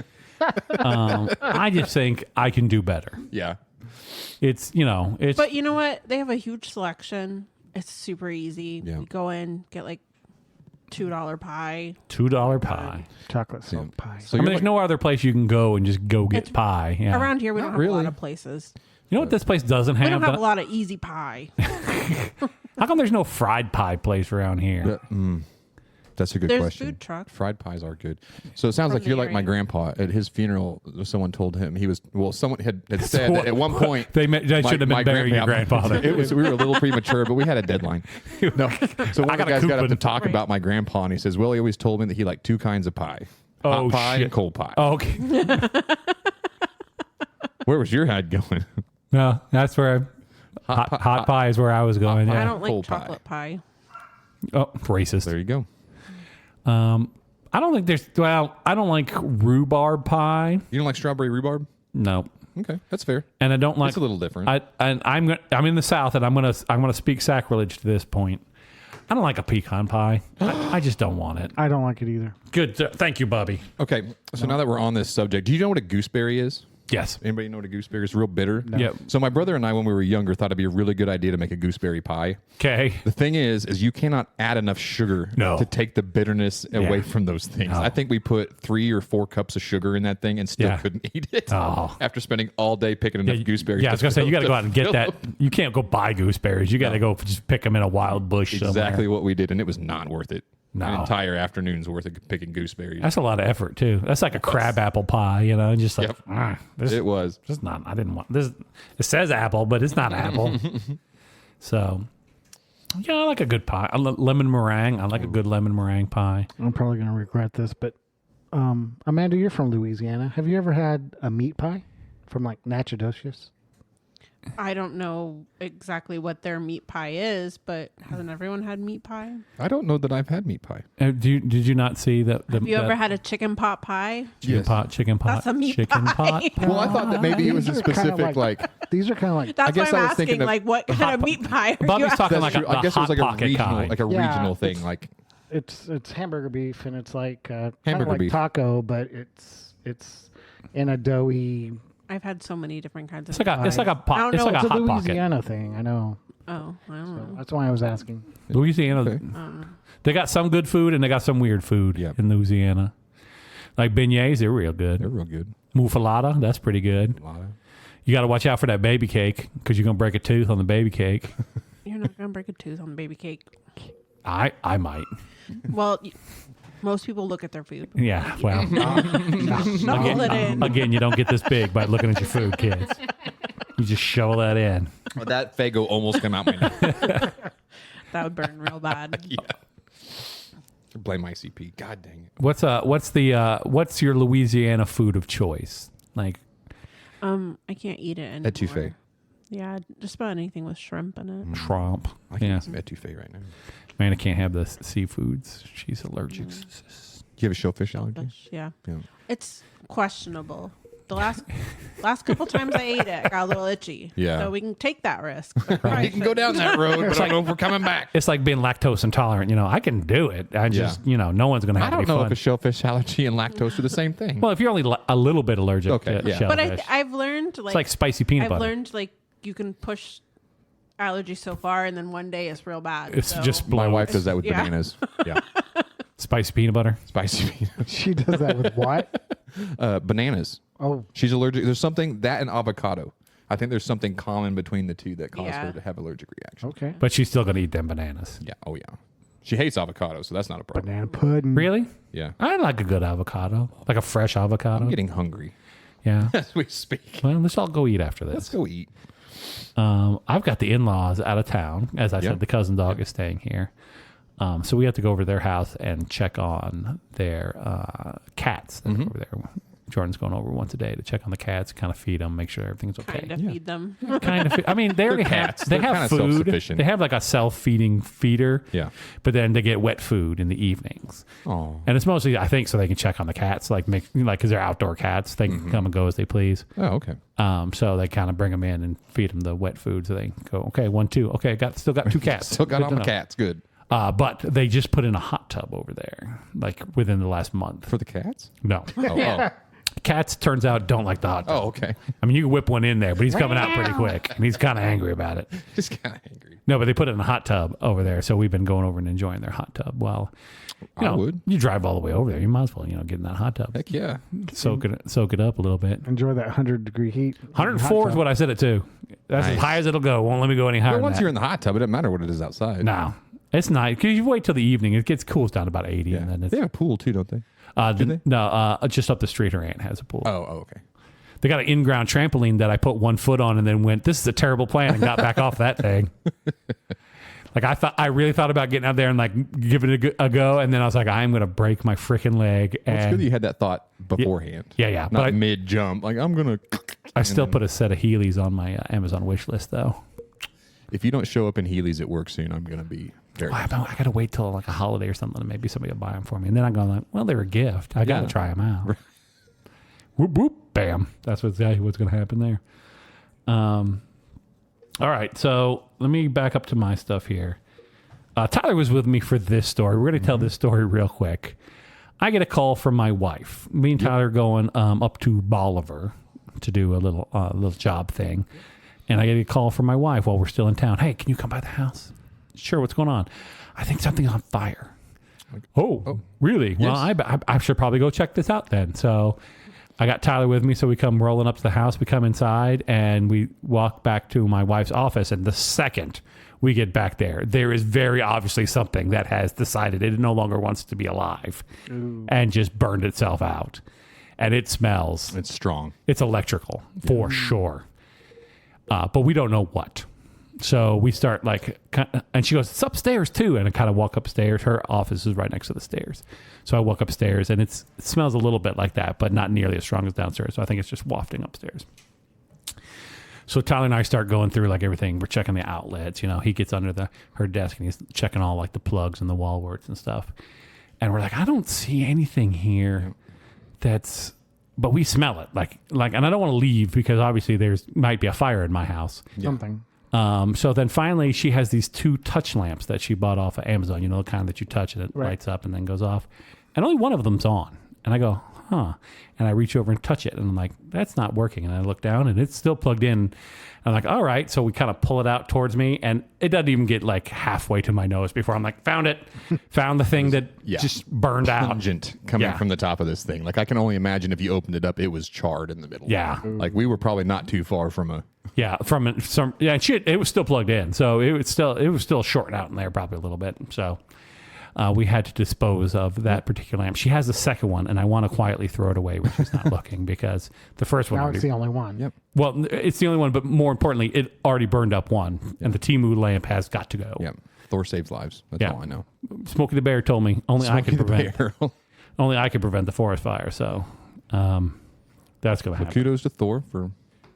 I just think I can do better. Yeah. It's it's But you know what? They have a huge selection. It's super easy. Yeah. You go in, get like $2 pie. $2 pie. Chocolate silk pie. So I mean, you're there's like, no other place you can go and just go get It's- pie. Yeah. Around here, we don't have a really. lot of places. You know what this place doesn't We have? don't have a lot of easy pie. How come there's no fried pie place around here? that's a good There's question. food truck. Fried pies are good. So it sounds From like the you're like my area. grandpa. At his funeral, someone told him someone had said that at one point They should have my been burying your grandpa- grandfather. It was we were a little premature, but we had a deadline. No, so one of the got a guys got up to coupon. talk Right. about my grandpa, and he says, "Well, he always told me that he liked two kinds of pie: Oh, hot pie shit. and cold pie." Oh, okay. Where was your head going? No, that's where hot pie is where I was going. I Yeah. don't like Cold pie. chocolate pie. Oh, racist. There you go. I don't think there's. Well, I don't like rhubarb pie. You don't like strawberry rhubarb? No. Okay, that's fair. And I don't like. It's a little different. I'm in the South, and I'm gonna speak sacrilege to this point. I don't like a pecan pie. I just don't want it. I don't like it either. Good. Thank you, Bubby. Okay, so now that we're on this subject, do you know what a gooseberry is? Yes. Anybody know what a gooseberry is? Real bitter. No. Yep. So my brother and I, when we were younger, thought it'd be a really good idea to make a gooseberry pie. Okay. The thing is you cannot add enough sugar No. to take the bitterness away from those things. No. I think we put 3 or 4 cups of sugar in that thing and still Yeah. couldn't eat it. Oh. After spending all day picking enough gooseberries. Yeah, I was gonna say you got to go out and get that. You can't go buy gooseberries. You got to go just pick them in a wild bush Exactly somewhere. what we did, and it was not worth it. No. An entire afternoon's worth of picking gooseberries. That's a lot of effort too. That's like a crab apple pie, you know. Just like this, It was. this is not. I didn't want this. It says apple, but it's not apple. So, yeah, I like a good pie. Lemon meringue. I like a good lemon meringue pie. I'm probably going to regret this, but Amanda, you're from Louisiana. Have you ever had a meat pie from like Natchitoches? I don't know exactly what their meat pie is, but hasn't everyone had meat pie? I don't know that I've had meat pie. Did you not see that? Have you ever had a chicken pot pie? chicken Yes. pot? Chicken pot. That's a meat chicken pie. pot. Well, I thought that maybe it was a These are kinda specific, like These are kind of like That's guess why I I'm was thinking asking, of like, what kind of meat pie are Bubby's you talking that's like true. a I guess it was like Hot a Pocket regional, kind. like a Yeah, regional thing. it's- Like it's hamburger beef and it's like kind Hamburger of like beef. taco, but it's in a doughy. I've had so many different kinds It's of like a. It's like a I pot. don't It's know. like It's a a hot pocket. Louisiana thing. I know. Oh, I don't know. That's why I was asking. Louisiana. Okay. They got some good food and they got some weird food Yep. in Louisiana. Like beignets, they're real good. they're real good. Muffalata, that's pretty good. A lot of- You got to watch out for that baby cake because you're gonna break a tooth on the baby cake. You're not going to break a tooth on baby cake. I might. Well, most people look at their food. Yeah. Well, Knuckle it in. again, you don't get this big by looking at your food, kids. You just shovel that in. Well, that Faygo almost came out my nose. That would burn real bad. Yeah. Blame ICP. God dang it. What's your Louisiana food of choice? Like, I can't eat it anymore. Etouffee. Yeah, just about anything with shrimp in it. shrimp. I can't Yeah. eat some etouffee right now. Amanda can't have the seafoods. She's allergic. Do you have a shellfish allergy? Yeah. Yeah. It's questionable. The last couple times I ate it, I got a little itchy. Yeah. So we can take that risk. You can go down that road, but I don't know if we're coming back. It's like being lactose intolerant. You know, I can do it. I just, no one's going to I have don't any know fun. if a shellfish allergy and lactose are the same thing. Well, if you're only a little bit allergic Okay, to yeah. shellfish. But I've learned it's like spicy peanut I've butter. learned like you can push allergy so far, and then one day it's real bad. It's so. just My wife does that with Yeah. bananas. Yeah. spicy peanut butter. Spicy peanuts. She does that with what? Bananas. Oh, She's allergic. There's something, that and avocado. I think there's something common between the two that cause Yeah. her to have allergic reaction. okay. But she's still going to eat them bananas. Yeah. Oh, yeah. She hates avocado, so that's not a problem. Banana pudding. Really? Yeah. I like a good avocado. Like a fresh avocado. I'm getting hungry Yeah. as we speak. Well, let's all go eat after Let's this. go eat. I've got the in-laws out of town. As I Yeah. said, the cousin dog is staying here. So we have to go over to their house and check on their cats that are over there. Jordan's going over once a day to check on the cats, kind of feed them, make sure everything's okay. Kind of feed them. Kind of. I mean, they already cats. have. They They're have kinda food. self-sufficient. They have like a self-feeding feeder. Yeah. But then they get wet food in the evenings, Oh. and it's mostly I think so they can check on the cats, like because they're outdoor cats, they can come and go as they please. Oh, okay. So they kind of bring them in and feed them the wet food, so they go okay 1, 2, okay, still got 2 cats, Still got Good all to the know. cats. Good. But they just put in a hot tub over there, like within the last month. For the cats? No, Oh, cats turns out don't like the hot tub. oh, okay. I mean, you can whip one in there, but he's coming out pretty quick, and he's kind of angry about it. Just kind of angry. No, but they put it in a hot tub over there, so we've been going over and enjoying their hot tub. Well, I would. You drive all the way over there, you might as well, get in that hot tub, Heck yeah. soak it up a little bit. Enjoy that 100-degree heat. 104 is what I said it to. That's as Nice. high as it'll go. Won't let me go any higher. But than once that. you're in the hot tub, it doesn't matter what it is outside. No, it's nice because you wait till the evening. It gets cools down to about 80, Yeah. and then it's They have a pool too, don't they? they? No, just up the street. Her aunt has a pool. Oh, okay. They got an in-ground trampoline that I put one foot on and then went, this is a terrible plan, and got back off that thing. Like I really thought about getting out there and like giving it a go, and then I was like, I'm gonna break my freaking leg. Well, it's And good that you had that thought beforehand. yeah, Not but mid jump. Like, I'm going to. I still put a set of Heelys on my Amazon wish list though. If you don't show up in Heelys at work soon, I'm going to be very. I gotta wait till like a holiday or something, and maybe somebody will buy them for me, and then I'm going like, well, they're a gift. I gotta try them out. Whoop whoop. bam. That's what's going to happen there. All right, so let me back up to my stuff here. Tyler was with me for this story. We're going to tell this story real quick. I get a call from my wife. Me and Tyler going up to Bolivar to do a little job thing. And I get a call from my wife while we're still in town. Hey, can you come by the house? Sure, what's going on? I think something's on fire. Oh, really? Yes. Well, I should probably go check this out then. So I got Tyler with me, so we come rolling up to the house. We come inside, and we walk back to my wife's office. And the second we get back there is very obviously something that has decided it no longer wants to be alive and just burned itself out. And it smells. It's strong. It's electrical, for sure. But we don't know what. So we start and she goes, it's upstairs too. And I kind of walk upstairs. Her office is right next to the stairs. So I walk upstairs and it smells a little bit like that, but not nearly as strong as downstairs. So I think it's just wafting upstairs. So Tyler and I start going through everything. We're checking the outlets. He gets under her desk and he's checking all the plugs and the wall warts and stuff. And we're like, I don't see anything here but we smell it. And I don't want to leave because obviously might be a fire in my house. Something. So then finally she has these 2 touch lamps that she bought off of Amazon, the kind that you touch and it lights up and then goes off. And only one of them's on. And I go, huh. And I reach over and touch it. And I'm like, that's not working. And I look down and it's still plugged in. And I'm like, all right. So we kind of pull it out towards me. And it doesn't even get halfway to my nose before I'm like, found it. Found the thing that just burned out. Pungent coming from the top of this thing. I can only imagine if you opened it up, it was charred in the middle. Yeah. We were probably not too far from a... Yeah, it was still plugged in. So it was still shorting out in there probably a little bit. So we had to dispose of that particular lamp. She has the second one, and I want to quietly throw it away when she's not looking because the first one... Now it's the only one. Yep. Well, it's the only one, but more importantly, it already burned up one, and the Timu lamp has got to go. Yeah. Thor saves lives. That's all I know. Smokey the Bear told me only I can prevent Smokey the forest fire. So that's going to happen. Kudos to Thor for...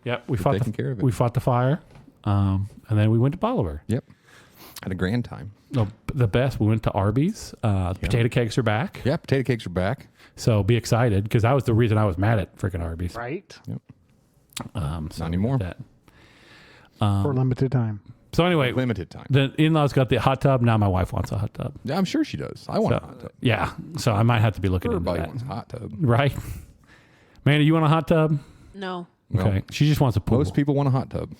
Yep, for taking care of it. We fought the fire, and then we went to Bolivar. Yep. Had a grand time. No, the best. We went to Arby's. Potato cakes are back. Yeah, potato cakes are back. So be excited because that was the reason I was mad at freaking Arby's. Right? Yep. Not anymore. For limited time. So anyway, Limited time. the in-laws got the hot tub. Now my wife wants a hot tub. Yeah, I'm sure she does. I want a hot tub. Yeah, so I might have to be looking into Everybody that. wants a hot tub. Right? Mandy, you want a hot tub? No. Well, Okay. She just wants a pool. Most people want a hot tub.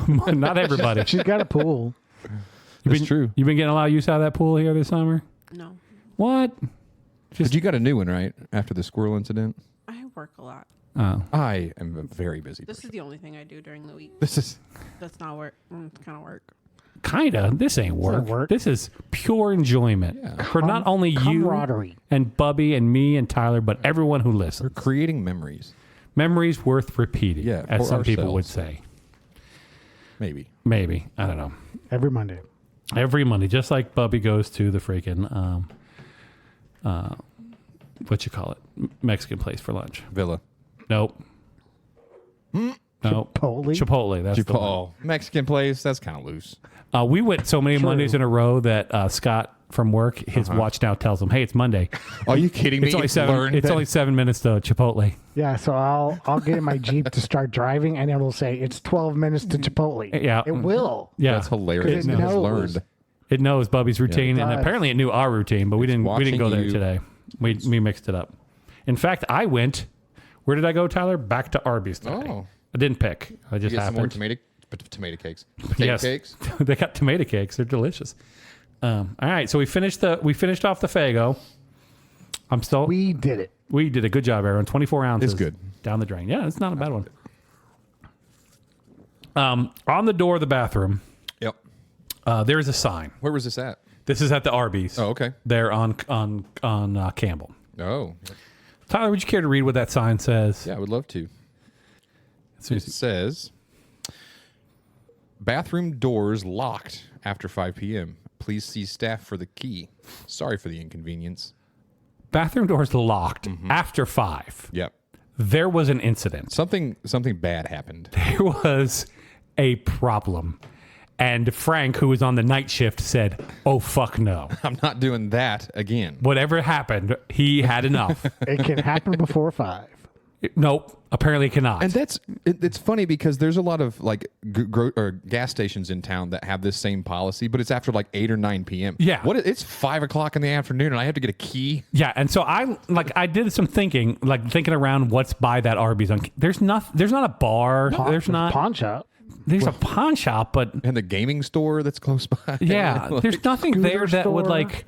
Not everybody. She's got a pool. That's true. You've been getting a lot of use out of that pool here this summer? No. What? But you got a new one, right? After the squirrel incident? I work a lot. Oh. I am a very busy This person. is the only thing I do during the week. This is... That's not work. It's kind of work. Kinda. This ain't work. This is pure enjoyment for not only you Camaraderie. and Bubby and me and Tyler, but everyone who We're listens. creating memories. Memories worth repeating, Yeah, as for some people would ourselves. say. Maybe. Maybe. I don't know. Every Monday. Every Monday, just like Bubby goes to the freaking, what you call it? Mexican place for lunch. Villa. Nope. Nope. Chipotle. That's the one. Oh, Mexican place. That's kind of loose. We went so many Mondays in a row that Scott from work, his watch now tells him, "Hey, it's Monday." Are you kidding me? It's only 7. It's only 7 minutes to Chipotle. Yeah, so I'll get in my Jeep to start driving, and it'll say it's 12 minutes to Chipotle. Yeah. It will. Yeah, That's hilarious. It Now it's knows. learned. it knows Bubby's routine, it and does. apparently it knew our routine, but we didn't go watching there you. today. We mixed it up. In fact, I went. Where did I go, Tyler? Back to Arby's today. Oh. I didn't pick. I just Get some more happened. tomato cakes. Potato Yes. cakes. They got tomato cakes. They're delicious. All right, so we finished off the Faygo. We did it. We did a good job, Aaron. 24 ounces. It's good. Down the drain. Yeah, it's not a bad one. On the door of the bathroom, Yep. there's a sign. Where was this at? This is at the Arby's. Oh, okay. They're on Campbell. Oh, Tyler, would you care to read what that sign says? yeah, I would love to. As soon It as- says, bathroom doors locked after 5 p.m. Please see staff for the key. Sorry for the inconvenience. Bathroom doors locked after 5. Yep. There was an incident. Something bad happened. There was a problem. And Frank, who was on the night shift, said, "Oh, fuck no." I'm not doing that again. Whatever happened, he had enough. It can happen before 5. Nope. Apparently it cannot. And it's funny because there's a lot of like gas stations in town that have this same policy, but it's after like 8 or 9 p.m. Yeah. It's 5 o'clock in the afternoon and I have to get a key. Yeah, and so I did some thinking around what's by that Arby's. There's not a bar. There's not pawn shop. There's a pawn shop, but And the gaming store that's close by. yeah, there's nothing there that would like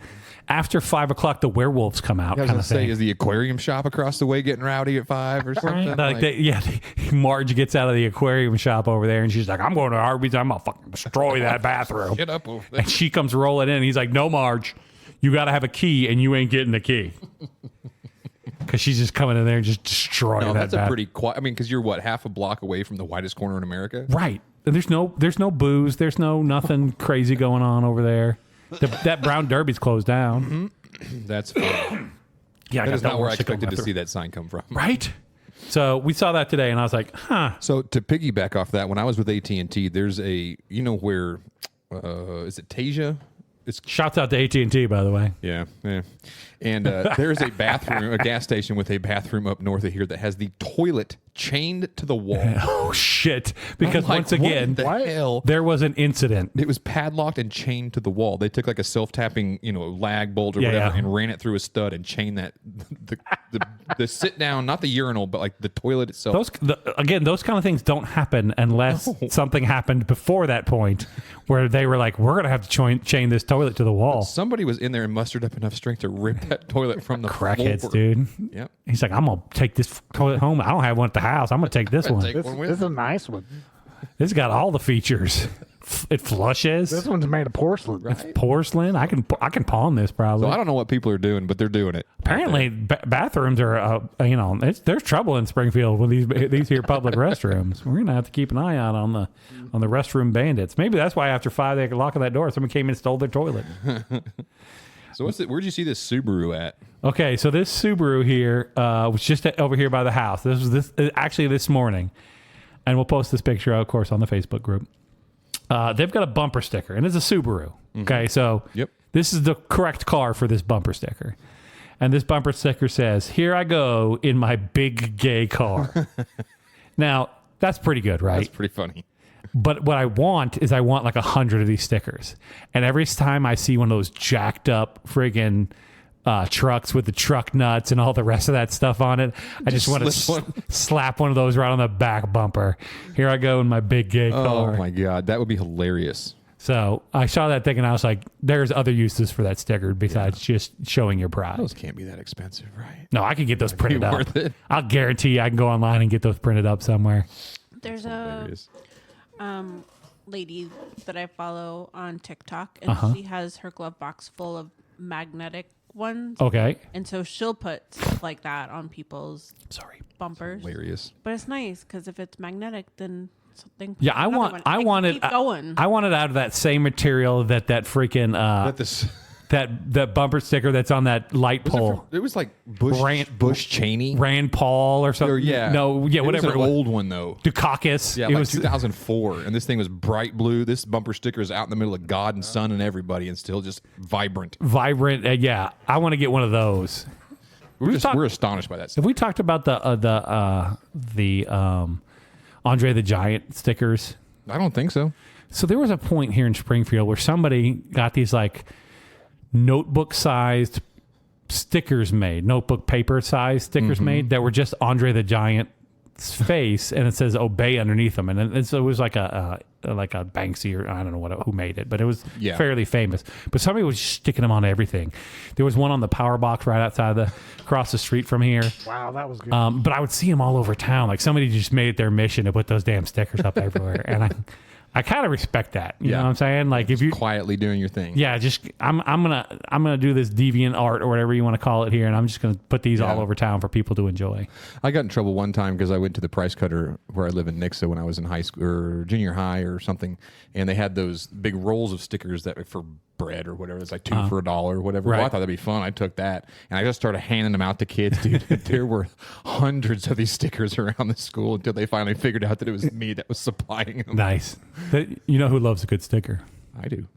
after 5 o'clock the werewolves come out. I was Kind gonna of say, thing. is the aquarium shop across the way getting rowdy at 5 or something? Marge gets out of the aquarium shop over there, and she's like, "I'm going to Arby's. I'm gonna fucking destroy that bathroom." Get up over there. And she comes rolling in. And he's like, "No, Marge, you got to have a key, and you ain't getting the key." Because she's just coming in there and just destroying No, that. that's a pretty quiet. I mean, because you're what, half a block away from the widest corner in America? Right. And there's no booze. There's nothing crazy going on over there. That Brown Derby's closed down. That's fun. Yeah, That is not where I expected to see that sign come from. Right. So we saw that today, and I was like, huh. So to piggyback off that, when I was with AT&T, there's a, where, is it Tasia? Shouts out to AT&T, by the way. Yeah. And there's a bathroom, a gas station with a bathroom up north of here that has the toilet chained to the wall. Oh, shit. Because I'm like, once again, what the hell? there was an incident. It was padlocked and chained to the wall. They took like a self-tapping, lag bolt or whatever, and ran it through a stud and chained that the sit down, not the urinal, but like the toilet itself. Those kind of things don't happen unless something happened before that point where they were like, we're going to have to chain this toilet to the wall. Somebody was in there and mustered up enough strength to rip that toilet from the Crackheads, floor. dude. Yep. He's like, I'm going to take this toilet home. I don't have one at the house. I'm going to take this one. This is a nice one. It's got all the features. It flushes. This one's made of porcelain. It's porcelain. I can pawn this probably. So I don't know what people are doing, but they're doing it. Apparently, bathrooms are, there's trouble in Springfield with these here public restrooms. We're gonna have to keep an eye out on the restroom bandits. Maybe that's why after 5 they lock that door. Someone came in and stole their toilet. So where'd you see this Subaru at? Okay, so this Subaru here was just over here by the house. This was actually this morning, and we'll post this picture, of course, on the Facebook group. They've got a bumper sticker, and it's a Subaru. Okay, so this is the correct car for this bumper sticker. And this bumper sticker says, "Here I go in my big gay car." Now, that's pretty good, right? That's pretty funny. But what I want is like 100 of these stickers. And every time I see one of those jacked up friggin' trucks with the truck nuts and all the rest of that stuff on it, I just want to slap one of those right on the back bumper. Here I go in my big gay car. Oh my God, that would be hilarious. So I saw that thing and I was like, there's other uses for that sticker besides just showing your pride. Those can't be that expensive, right? No, I could get those printed up. Worth it. I'll guarantee you I can go online and get those printed up somewhere. There's Hilarious. lady that I follow on TikTok, and she has her glove box full of magnetic ones. Okay. And so she'll put stuff like that on people's bumpers. Hilarious. But it's nice because if it's magnetic, then something. Yeah, I want it. Keep going. I want it out of that same material that freaking that bumper sticker that's on that light pole. It was like Bush Cheney. Rand Paul or something. Whatever. It was an old one though. Dukakis. Yeah, it like was 2004, and this thing was bright blue. This bumper sticker is out in the middle of God and sun and everybody, and still just vibrant. Vibrant. Yeah, I want to get one of those. We're astonished by that stuff. Have we talked about the Andre the Giant stickers? I don't think so. So there was a point here in Springfield where somebody got these like notebook-sized stickers made, notebook paper-sized stickers made that were just Andre the Giant's face, and it says "Obey" underneath them, and so it was like a Banksy or I don't know who made it, but it was fairly famous. But somebody was sticking them on everything. There was one on the power box right outside across the street from here. Wow, that was good. But I would see them all over town. Like somebody just made it their mission to put those damn stickers up everywhere, and I kind of respect that. You know what I'm saying? Like if you quietly doing your thing. Yeah, just I'm gonna do this deviant art or whatever you want to call it here, and I'm just gonna put these all over town for people to enjoy. I got in trouble one time because I went to the price cutter where I live in Nixa when I was in high school or junior high or something, and they had those big rolls of stickers that were for bread or whatever. It's like $2 for $1 or whatever. Right. Well, I thought that'd be fun. I took that and I just started handing them out to kids, dude. There were hundreds of these stickers around the school until they finally figured out that it was me that was supplying them. Nice. You know who loves a good sticker? I do.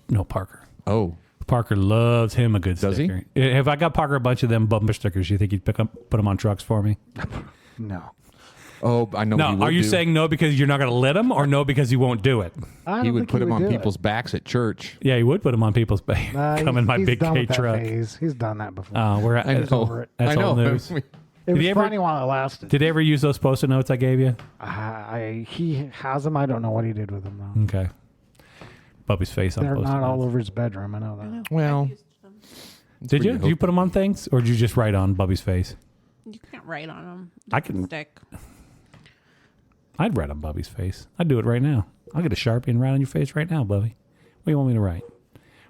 No, Parker. Oh, Parker loves him a good Does he? sticker. If I got Parker a bunch of them bumper stickers, you think he'd put them on trucks for me? No. Oh, I know. No, what he would are you do. saying no because you're not going to let him, or no because he won't do it? He would put them on people's backs at church? Yeah, he would put them on people's back. Come in my he's big done K with that truck. phase. He's done that before. We're at, I that's know. over it. That's I know. old news. It was he ever- funny while it lasted. Did they ever use those Post-it notes I gave you? He has them. I don't know what he did with them though. Okay. Bubby's face on They're Post-it not all notes. over his bedroom. I know that. Well, Did you? Did you put them on things, or did you just write on Bubby's face? You can't write on them. I can- stick. I'd write on Bubby's face. I'd do it right now. I'll get a Sharpie and write on your face right now, Bubby. What do you want me to write?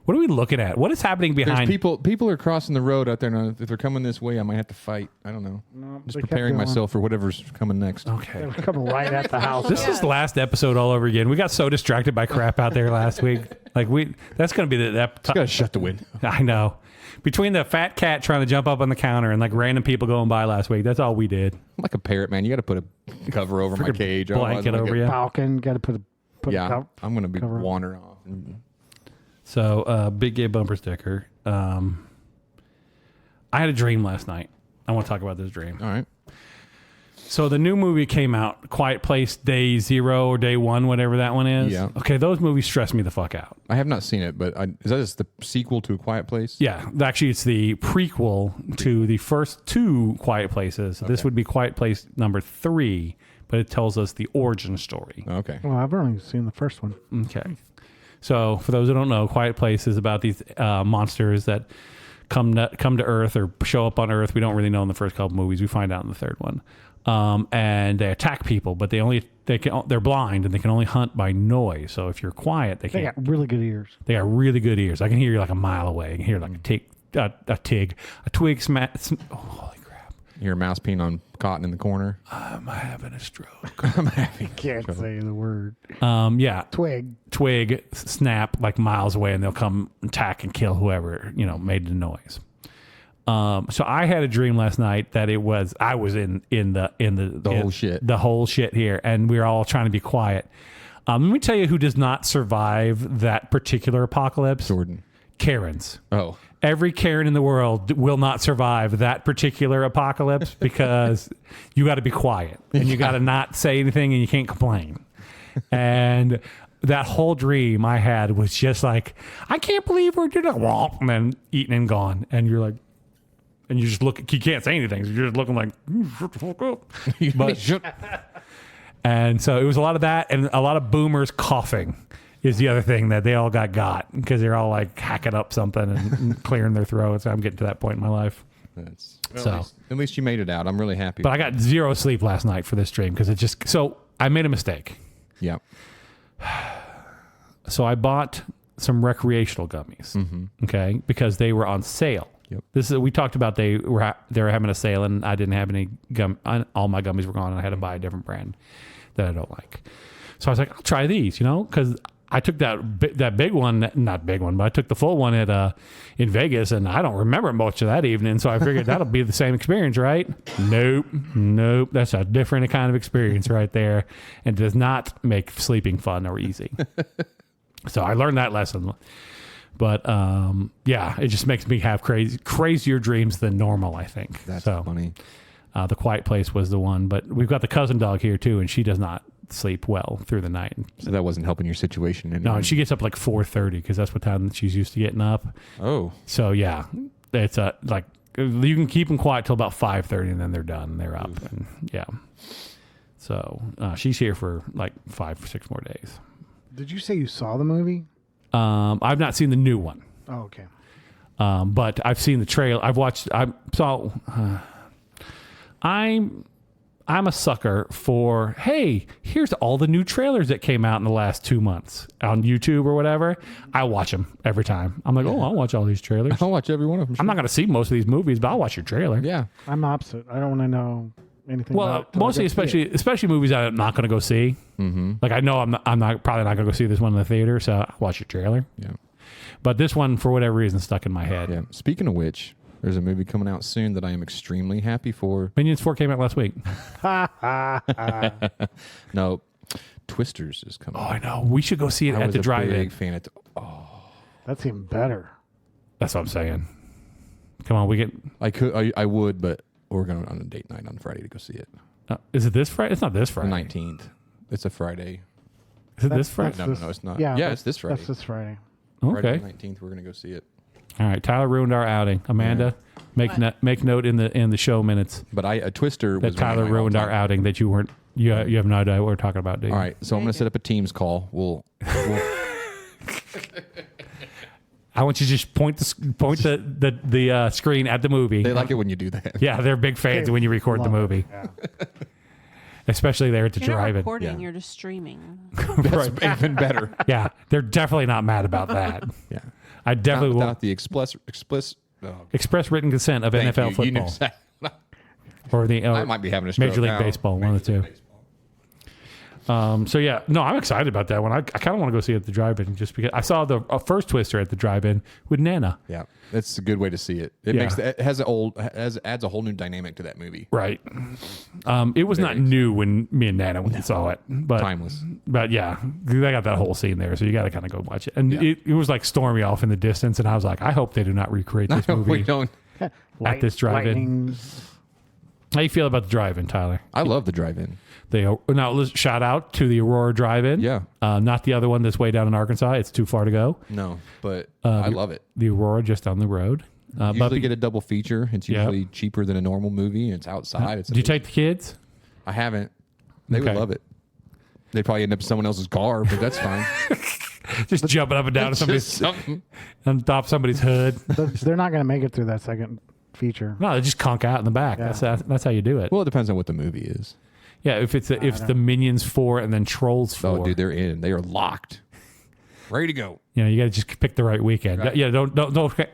What are we looking at? What is happening There's behind? people are crossing the road out there. Now, if they're coming this way, I might have to fight. I don't know. No, Just they kept preparing going. myself for whatever's coming next. Okay. They were coming right at the house. This is the last episode all over again. We got so distracted by crap out there last week. That's going to be that. Gotta shut the window. I know. Between the fat cat trying to jump up on the counter and like random people going by last week, that's all we did. I'm like a parrot, man. You got to put a cover over my cage. Blanket Otherwise, over you. Falcon. Got to put a Yeah, I'm gonna be cover. wandering off. So, big gay bumper sticker. I had a dream last night. I want to talk about this dream. All right. So the new movie came out, Quiet Place Day 0 or Day 1, whatever that one is. Yeah. Okay, those movies stress me the fuck out. I have not seen it, but is that just the sequel to A Quiet Place? Yeah, actually, it's the prequel to the first two Quiet Places. This would be Quiet Place number 3, but it tells us the origin story. Okay. Well, I've only seen the first one. Okay. So for those who don't know, Quiet Place is about these monsters that come to Earth or show up on Earth. We don't really know in the first couple movies. We find out in the third one. And they attack people, but they're blind and they can only hunt by noise. So if you're quiet, They got really good ears. They got really good ears. I can hear you like a mile away. I can hear like a twig smack. Oh, holy crap! You hear a mouse peeing on cotton in the corner. I'm having a stroke. Can't say the word. Yeah. Twig. Snap like miles away, and they'll come attack and kill whoever made the noise. So I had a dream last night that I was in the whole shit. The whole shit here, and we were all trying to be quiet. Let me tell you who does not survive that particular apocalypse. Jordan. Karens. Oh. Every Karen in the world will not survive that particular apocalypse because you got to be quiet and you got to not say anything and you can't complain. And that whole dream I had was just like, I can't believe we're doing it, and then eaten and gone. And you're like, and you just look, you can't say anything. So you're just looking like, shut the fuck up. But, and so it was a lot of that and a lot of boomers coughing is the other thing that they all got because they're all like hacking up something and clearing their throats. I'm getting to that point in my life. At least you made it out. I'm really happy. But I got zero sleep last night for this dream because so I made a mistake. Yeah. So I bought some recreational gummies, okay, because they were on sale. Yep. We talked about they were having a sale and I didn't have any gum. All my gummies were gone and I had to buy a different brand that I don't like. So I was like, I'll try these, because I took that big one, not big one, but I took the full one at in Vegas and I don't remember much of that evening. So I figured that'll be the same experience, right? Nope. That's a different kind of experience right there, and does not make sleeping fun or easy. So I learned that lesson. But yeah, it just makes me have crazier dreams than normal, I think. That's funny. The Quiet Place was the one, but we've got the cousin dog here too, and she does not sleep well through the night. So that wasn't helping your situation anymore. No, and she gets up like 4:30 because that's what time she's used to getting up. Oh. So yeah, it's like you can keep them quiet till about 5:30, and then they're done. They're up, and yeah. So she's here for like 5 or 6 more days. Did you say you saw the movie? I've not seen the new one. Oh, okay. But I've seen the trailer. I'm a sucker for, hey, here's all the new trailers that came out in the last 2 months on YouTube or whatever. I watch them every time. I'm like, I'll watch all these trailers. I'll watch every one of them. I'm not going to see most of these movies, but I'll watch your trailer. Yeah. I'm opposite. I don't want to know anything Well, about it till I mostly, go see it. especially movies that I'm not going to go see. Mm-hmm. Like I know I'm probably not going to go see this one in the theater, so I'll watch your trailer. Yeah. But this one, for whatever reason, stuck in my head. Yeah. Speaking of which, there's a movie coming out soon that I am extremely happy for. Minions 4 came out last week. No, Twisters is coming. Oh, I know. We should go see it I at was the a drive-in. big fan. That's even better. That's what I'm saying. Come on, we get. I would, but we're going on a date night on Friday to go see it. Is it this Friday? It's not this The Friday. 19th. It's a Friday. Is it this Friday? No, it's not. Yeah, it's this Friday. That's this Friday. Okay. Friday the 19th. We're going to go see it. All right. Tyler ruined our outing. Amanda, make note in the show minutes But a Twister that was one of Tyler my ruined our all-time- outing. That you weren't. You have no idea what we're talking about, do you? All right, so I'm going to set up a Teams call. We'll I want you to just point the screen at the movie. they like it when you do that. Yeah, they're big fans when you record the Love it. movie, Yeah. especially there at the You're not drive-in. recording, Yeah. you're just streaming. That's even better. Yeah, they're definitely not mad about that. Yeah. I Not definitely will without the explicit. Oh, express written consent of thank NFL you. football You knew exactly. or the I might be having a stroke Major League now. Baseball, one of the two. So yeah, no, I'm excited about that one. I kind of want to go see it at the drive-in just because I saw the first Twister at the drive-in with Nana. Yeah, that's a good way to see it. It Yeah. makes it adds a whole new dynamic to that movie. Right. It was not new when me and Nana when we saw it, but Timeless. But yeah, they got that whole scene there, so you got to kind of go watch it. And Yeah. it was like stormy off in the distance, and I was like, I hope they do not recreate this we movie don't. at this drive-in. Lightning. How you feel about the drive-in, Tyler? I love the drive-in. Now let's shout out to the Aurora Drive-In. Yeah. Not the other one that's way down in Arkansas. It's too far to go. No, but I love it. The Aurora just down the road. Usually Bubby, get a double feature. It's Yeah. usually cheaper than a normal movie. It's outside. It's did you take the kids? I haven't. They Okay. would love it. They'd probably end up in someone else's car, but that's fine. Just jumping up and down to It's somebody's just something. on top of somebody's hood. They're not going to make it through that second feature. No, they just conk out in the back. Yeah. That's how you do it. Well, it depends on what the movie is. Yeah, if it's the Minions 4 and then Trolls 4. Oh, dude, they're in. They are locked, ready to go. You know, you got to just pick the right weekend. Right. Yeah, don't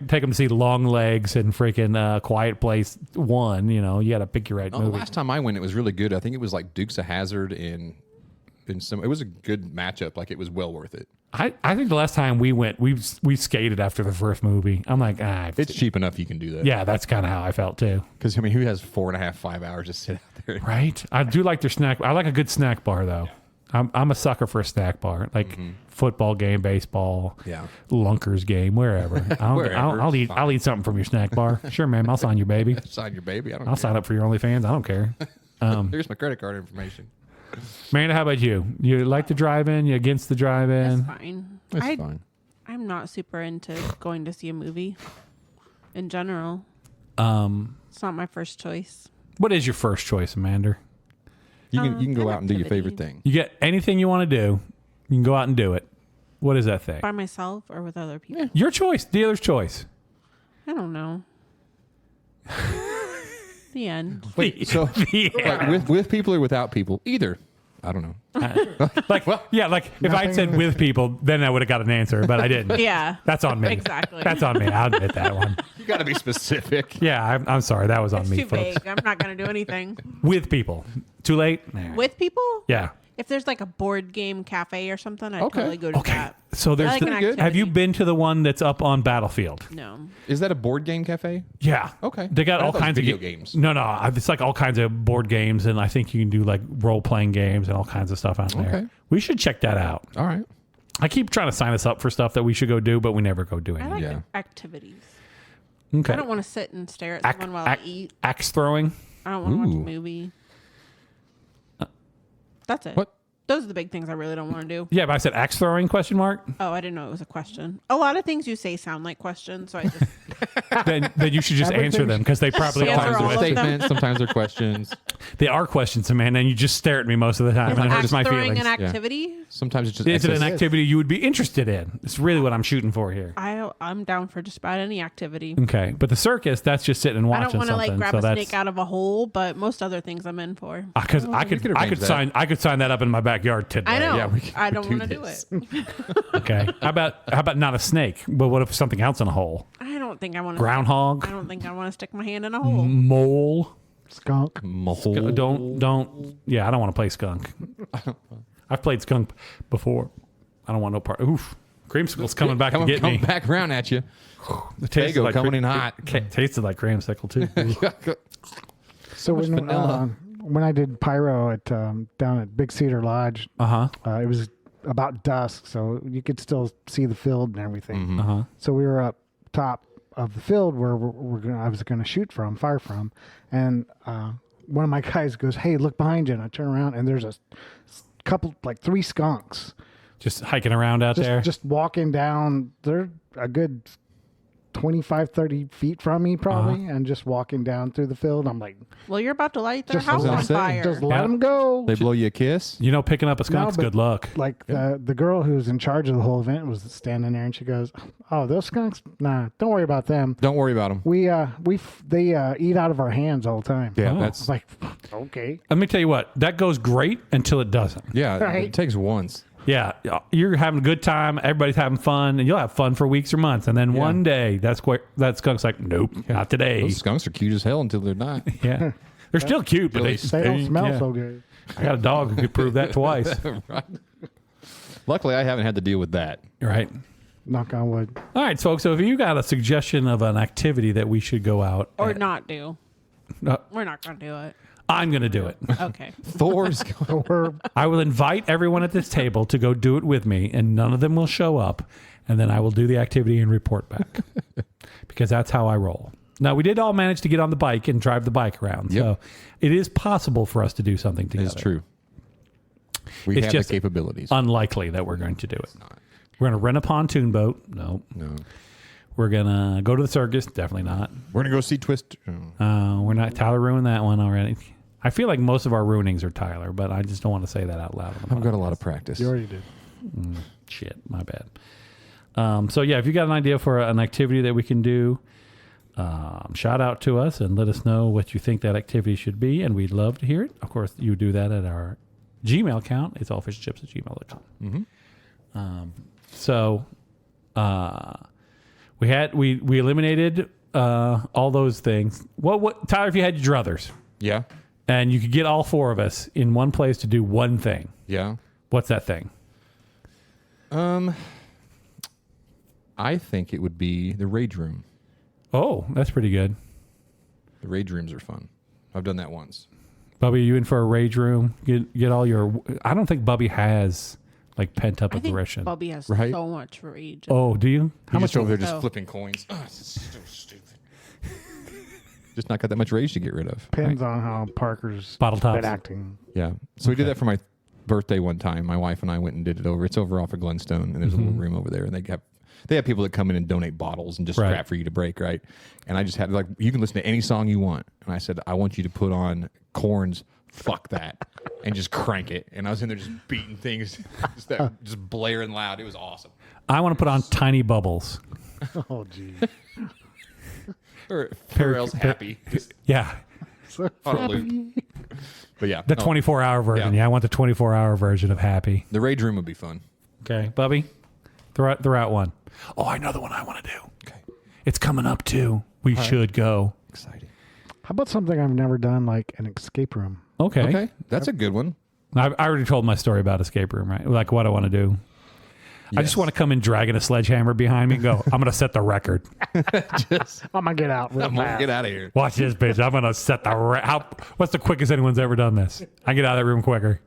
take them to see Long Legs and freaking Quiet Place 1. You know, you got to pick your right Oh, the movie. last time I went, it was really good. I think it was like Dukes of Hazzard and some. It was a good matchup. Like it was well worth it. I think the last time we went, we skated after the first movie. I'm like, It's cheap enough you can do that. yeah, that's kind of how I felt too. Because I mean, who has 4.5, 5 hours to sit out there? Right? I do like their snack. I like a good snack bar though. I'm a sucker for a snack bar, like football game, baseball, Yeah. Lunkers game, wherever. I'll eat. Fine. I'll eat something from your snack bar. Sure, ma'am. I'll sign your baby. Sign your baby. I don't. I'll care. sign up for your OnlyFans. I don't care. Here's my credit card information. Miranda, how about you? You like the drive-in? You against the That's drive-in? fine. That's fine. I'm not super into going to see a movie in general. It's not my first choice. What is your first choice, Amanda? You can go an out and do your activity. favorite thing. You get anything you want to do, you can go out and do it. What is that thing? By myself or with other people? Your choice, dealer's choice. I don't know. The end. Wait, so like with people or without people? Either. I don't know. Like, if I'd said with people, then I would have got an answer, but I didn't. Yeah. That's on me. Exactly. That's on me. I'll admit that one. You got to be specific. Yeah, I'm sorry. That was on It's me, too folks. vague. I'm not going to do anything. With people. Too late? Nah. With people? Yeah. If there's like a board game cafe or something, I'd Okay. totally go to Okay. that. So there's I like an activity. have you been to the one that's up on Battlefield? No. Is that a board game cafe? Yeah. Okay. They got I all thought it was kinds of video games. No, it's like all kinds of board games, and I think you can do like role playing games and all kinds of stuff out there. Okay. We should check that out. All right. I keep trying to sign us up for stuff that we should go do, but we never go do I any. like Yeah. activities. Okay. I don't want to sit and stare at someone while I eat. Axe throwing. I don't want to watch Ooh. a movie. That's it. What? Those are the big things I really don't want to do. Yeah, but I said axe throwing question mark. Oh, I didn't know it was a question. A lot of things you say sound like questions, so I just then you should just answer them because they probably Answer are. all of them. Statements. Sometimes they're questions. They are questions, Amanda, and you just stare at me most of the time, and it hurts axe my throwing feelings. an activity. Sometimes it's just. Is it an excess- activity you would be interested in? It's really what I'm shooting for here. I'm down for just about any activity. Okay, but the circus, that's just sitting and I watching don't want to something. like grab so a that's snake out of a hole, but most other things I'm in for. because I could could arrange that. I could sign that up in my backyard today. I know. Yeah, we can I don't do want to do this. it. Okay. How about not a snake? But what if something else in a hole? I don't think I want to. Groundhog, I don't think I want to stick my hand in a hole. mole. Skunk. Mole. Don't. Yeah, I don't want to play skunk. I've played skunk before. I don't want no part. Oof. Creamsicle's coming back to get coming me. back around at you. It tasted Faygo coming in hot. Tasted like creamsicle too. So much vanilla. when I did pyro at down at Big Cedar Lodge, it was about dusk, so you could still see the field and everything. Uh-huh. So we were up top of the field where I was going to fire from, and one of my guys goes, "Hey, look behind you!" And I turn around, and there's a couple, like 3 skunks, Just hiking around out there. just walking down. They're a good 25, 30 feet from me, probably, and just walking down through the field. I'm like, Well, you're about to light their Just house as I on said, fire. just let them go. They blow you a kiss. You know, picking up a skunk's No, but- good luck. Like the girl who was in charge of the whole event was standing there, and she goes, "Oh, those skunks? Nah, don't worry about them. Don't worry about them. They eat out of our hands all the time." Yeah, Oh. that's It's like, okay. Let me tell you what, that goes great until it doesn't. yeah. Right. It takes once. Yeah, you're having a good time. Everybody's having fun, and you'll have fun for weeks or months. And then one day, that skunk's like, nope, not today. Those skunks are cute as hell until they're not. Yeah, they're still cute, but they They don't stink. smell Yeah. so good. I got a dog who could prove that twice. Right. Luckily, I haven't had to deal with that. Right. Knock on wood. All right, folks. So if you got a suggestion of an activity that we should go out, Or not do. Uh, We're not going to do it. I'm going to do it. Okay. Thor's. Or I will invite everyone at this table to go do it with me, and none of them will show up. And then I will do the activity and report back because that's how I roll. Now, we did all manage to get on the bike and drive the bike around. Yep. So it is possible for us to do something together. It's true. We It's have just the capabilities. Unlikely that we're going to do it. We're going to rent a pontoon boat. No. We're going to go to the circus. Definitely not. We're gonna go see Twist. We're not. Tyler ruined that one already. I feel like most of our ruinings are Tyler, but I just don't want to say that out loud. On the I've got a podcast. lot of practice. you already did. Shit, my bad. So yeah, if you got an idea for an activity that we can do, shout out to us and let us know what you think that activity should be, and we'd love to hear it. Of course, you do that at our Gmail account. It's allfishchips@gmail.com. So we eliminated all those things. What Tyler? If you had your druthers Yeah. and you could get all 4 of us in one place to do one thing, Yeah. what's that thing? I think it would be the rage room. Oh, that's pretty good. The rage rooms are fun. I've done that once. Bubby, you in for a rage room? Get all your. I don't think Bubby has like pent up I think aggression. Bubby has Right? so much rage. Oh, do you? How much over there just Oh. flipping coins? Oh, this is so stupid. Just not got that much rage to get rid of. Depends on how Parker's Bottle tops. been acting. Yeah. So we did that for my birthday one time. My wife and I went and did it over. It's over off of Glenstone, and there's a little room over there, and they have people that come in and donate bottles and just Right. scrap for you to break, right? And I just had like, you can listen to any song you want, and I said, I want you to put on Korn's "Fuck That" and just crank it. And I was in there just beating things, just blaring loud. It was awesome. I want to put on Tiny Bubbles. Oh, gee. Or Pharrell's "Happy" just Yeah, on a loop. But yeah, the no, 24-hour version. Yeah. Yeah, I want the 24-hour version of Happy. the rage room would be fun. Okay, Bubby, throw out one. Oh, I know the one I want to do. Okay, It's coming up too. We should go. exciting. How about something I've never done, like an escape room? Okay. Okay, that's a good one. I already told my story about escape room, right? Like what I want to do. I just want to come in dragging a sledgehammer behind me and go, I'm going to set the record. I'm gonna get out. Real I'm gonna fast. get out of here. Watch this, bitch. I'm going to set the what's the quickest anyone's ever done this? I get out of that room quicker.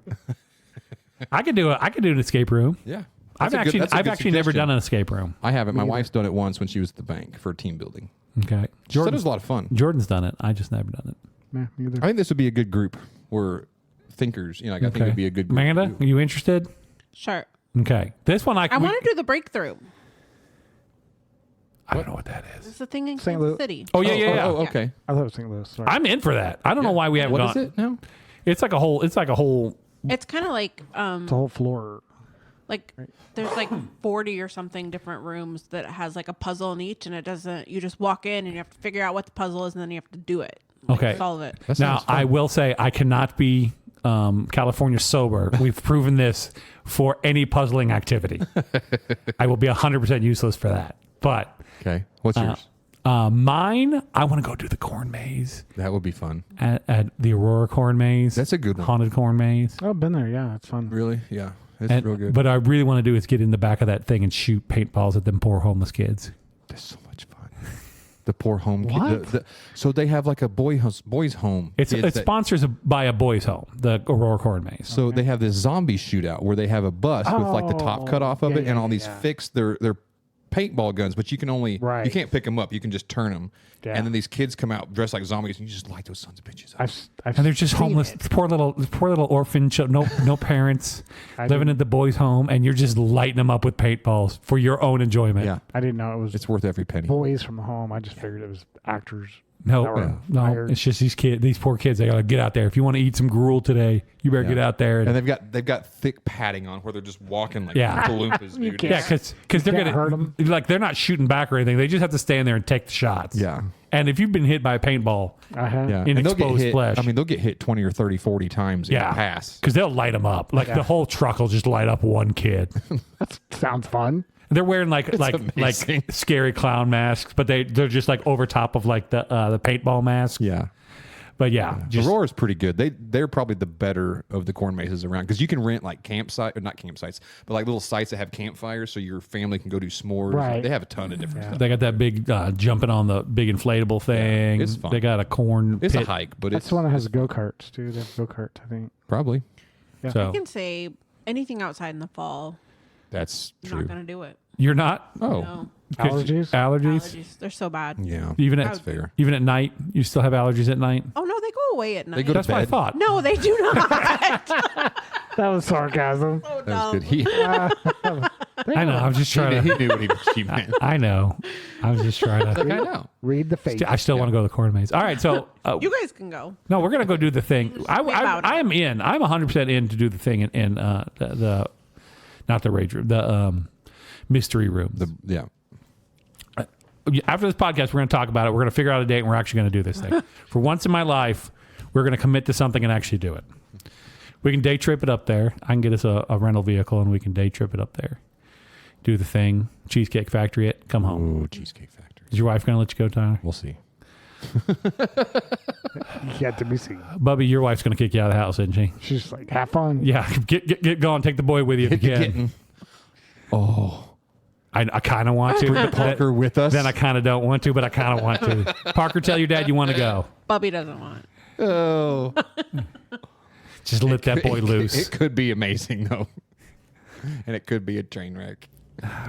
I could do an escape room. Yeah, I've That's a good actually never suggestion. done an escape room. I haven't. My wife's done it once when she was at the bank for team building. Okay. She said it was a lot of fun. Jordan's done it. I just never done it. Yeah, me either. I think this would be a good group. We're thinkers. I think it would be a good group. Amanda, are you interested? Sure. Okay. This one I want to do the breakthrough. I don't know what that is. It's the thing in St. Kansas Louis. City. Oh, yeah. Oh, okay. I thought it was St. Louis. Sorry. I'm in for that. I don't know why we haven't What gone. is it now? It's like a whole It's kind of like the whole floor. like there's like 40 or something different rooms that has like a puzzle in each, and it doesn't. You just walk in and you have to figure out what the puzzle is, and then you have to do it. Like, Okay. solve it. That Now, sounds fun. I will say I cannot be California sober. We've proven this for any puzzling activity. I will be 100% useless for that. But Okay. What's yours? mine, I want to go do the corn maze That would be fun. at the Aurora corn maze. That's a good one. Haunted corn maze. Oh, I've been there. Yeah, it's fun. Really? Yeah. It's real good. But I really want to do is get in the back of that thing and shoot paintballs at them poor homeless kids. That's so much fun. The poor home kid. What? So they have like a boys' home. It's kids that- sponsored by a boys' home, the Aurora Corn Maze. So they have this zombie shootout where they have a bus with like the top cut off of yeah, it, and all yeah, these yeah. fixed. They're paintball guns, but you can only you can't pick them up. You can just turn them. Yeah. And then these kids come out dressed like zombies, and you just light those sons of bitches up. I've And they're just seen homeless, it. poor little orphan children, no parents, living didn't- at the boys' home, and you're just lighting them up with paintballs for your own enjoyment. Yeah, I didn't know it was it's worth every penny. boys from home. I just figured it was actors. No, that were no, hired. it's just these poor kids. They gotta get out there. If you want to eat some gruel today, you better get out there. And they've got thick padding on where they're just walking like Yeah. Oompa-Loompas, dude. can't- yeah, because they're can't gonna hurt 'em. like they're not shooting back or anything. They just have to stand there and take the shots. Yeah. And if you've been hit by a paintball, Uh-huh. Yeah. In And they'll get exposed hit. flesh. I mean, they'll get hit 20 or 30, 40 times in yeah, a pass. because they'll light them up. Like the whole truck will just light up one kid. Sounds fun. They're wearing like amazing. scary clown masks, but they're just like over top of like the paintball mask. Yeah. But yeah, just Aurora's pretty good. They're probably the better of the corn mazes around because you can rent like campsite or not campsites, but like little sites that have campfires so your family can go do s'mores. Right. They have a ton of different stuff. they got that big jumping on the big inflatable thing. it's fun. They got a corn It's pit. a hike, but That's it's the one that has go-karts, too. They have go-karts, I think. probably So I can say anything outside in the fall. that's I'm true. not gonna do it. you're not Oh, No. Allergies? allergies. Allergies. They're so bad. yeah. Even That's at fair. even at night, you still have allergies at night. Oh no, they go away at night. They go to That's what I bed. thought. No, they do not. That was sarcasm. Oh, That was no. good. He, I know. I'm just trying he to. knew what he meant. I know. I was just trying Like, to. I know. Read the face. I still want to go to the corn maze. All right, so You guys can go. no, we're gonna go do the thing. I am in. I'm 100% in to do the thing in the not the rage room, the mystery room. Yeah. After this podcast, we're going to talk about it. We're going to figure out a date, and we're actually going to do this thing. For once in my life, we're going to commit to something and actually do it. We can day trip it up there. I can get us a rental vehicle, and we can day trip it up there. Do the thing. Cheesecake Factory it. Come home. Oh, Cheesecake Factory. Is your wife going to let you go, Tyler? We'll see. Yet to be seen. Bubby, your wife's going to kick you out of the house, isn't she? She's just like, have fun. Yeah. Get going. Take the boy with you if you can. Oh, I kind of want to. but Parker with us. Then I kind of don't want to, but I kind of want to. Parker, tell your dad you want to go. Bubby doesn't want. Oh, Just let that boy loose. It could be amazing though, and it could be a train wreck.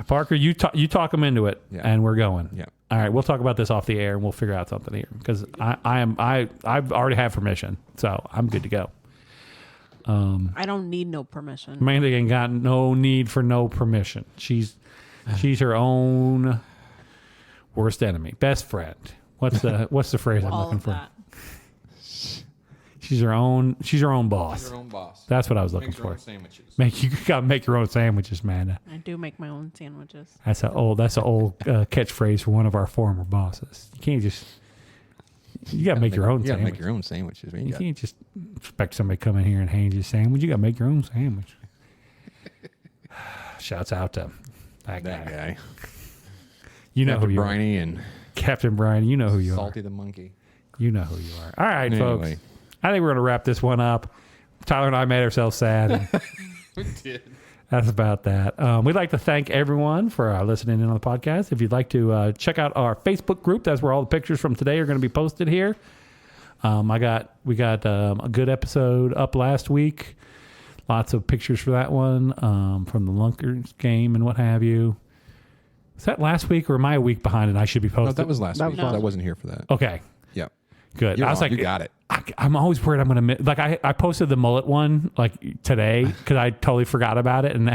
Parker, you talk him into it, Yeah. and we're going. Yeah. All right, we'll talk about this off the air, and we'll figure out something here because I've already have permission, so I'm good to go. I don't need no permission. Amanda ain't got no need for no permission. She's her own worst enemy, best friend. What's the phrase I'm All looking of for? that. She's her own boss. Your own boss. That's what I was looking Makes your for. own sandwiches. You gotta make your own sandwiches, Amanda. I do make my own sandwiches. That's an old catchphrase for one of our former bosses. You can't just you gotta make your own You gotta sandwich. make your own sandwiches. Man. You can't just expect somebody to come in here and hand you a sandwich. You gotta make your own sandwich. Shouts out to that That guy. guy. You know Captain who you are. Briny and Captain Brian, you know who you Salty the monkey. are. You know who you are. All right, folks. Anyway. I think we're gonna wrap this one up. Tyler and I made ourselves sad. We did. That's about that. We'd like to thank everyone for listening in on the podcast. If you'd like to check out our Facebook group, that's where all the pictures from today are going to be posted here. We got a good episode up last week. Lots of pictures for that one from the Lunkers game and what have you. Was that last week or am I a week behind and I should be No, posted? that was last That week. was last I wasn't here for that. Okay, Yeah. good. You're I was on. like, You got it. I'm always worried I'm going to miss. Like I posted the mullet one like today because I totally forgot about it, and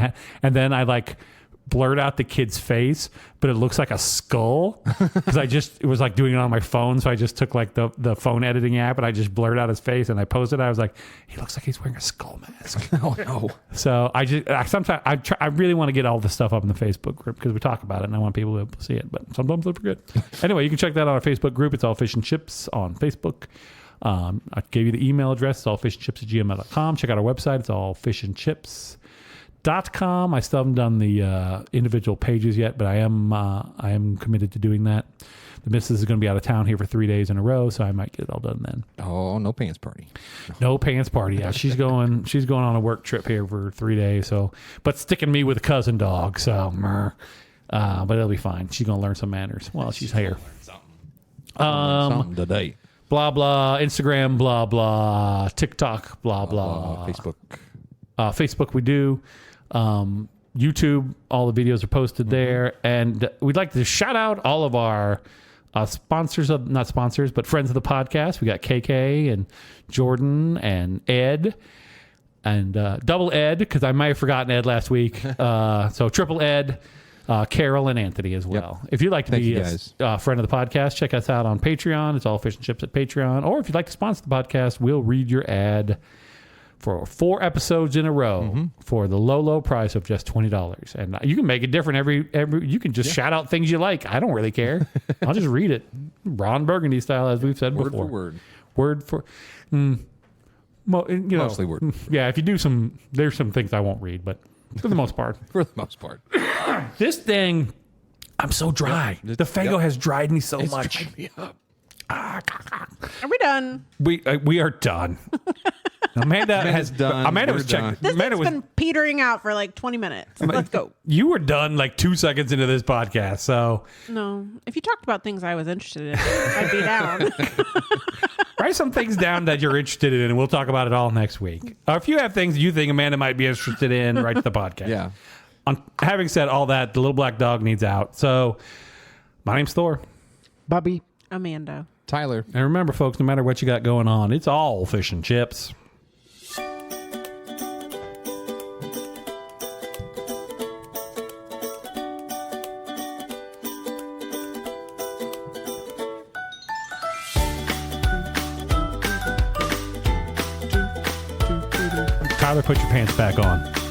then I like blurred out the kid's face, but it looks like a skull because it was like doing it on my phone, so I just took like the phone editing app and I just blurred out his face and I posted. I was like, he looks like he's wearing a skull mask. Oh no. So sometimes I really want to get all the stuff up in the Facebook group because we talk about it and I want people to be able to see it, but sometimes I forget. Anyway, you can check that out on our Facebook group. It's All Fish and Chips on Facebook. I gave you the email address. It's allfishandchips@gmail.com. Check out our website. It's allfishandchips.com. I still haven't done the individual pages yet, but I am committed to doing that. The missus is going to be out of town here for 3 days in a row, so I might get it all done then. Oh, no pants party. No pants party. Yeah, she's going on a work trip here for 3 days. So, but sticking me with a cousin dog. So, but it'll be fine. She's going to learn some manners while she's here. Something today. Blah blah. Instagram. Blah blah. TikTok. Blah blah. Facebook. Facebook we do. YouTube. All the videos are posted there. And we'd like to shout out all of our sponsors of, not sponsors, but friends of the podcast. We got KK and Jordan and Ed and double Ed, because I might have forgotten Ed last week. So triple Ed, Carol and Anthony as well. If you'd like to be a friend of the podcast, check us out on Patreon. It's all Fish and Chips at Patreon. Or if you'd like to sponsor the podcast, we'll read your ad for 4 episodes in a row for the low price of just $20. And you can make it different every you can just shout out things you like. I don't really care. I'll just read it. Ron Burgundy style, as we've said before. Word for mostly word. Yeah, if you do there's some things I won't read, but for the most part. This thing, I'm so dry. The Faygo has dried me so much. Dried me up. Are we done? We are done. Amanda has done. Amanda was checking. This has been petering out for like 20 minutes. Let's go. You were done like 2 seconds into this podcast. So no, if you talked about things I was interested in, I'd be down. Write some things down that you're interested in, and we'll talk about it all next week. If you have things you think Amanda might be interested in, write to the podcast. Yeah. Having said all that, the little black dog needs out. So my name's Thor. Bubby. Amanda. Tyler. And remember, folks, no matter what you got going on, it's all fish and chips. Tyler, put your pants back on.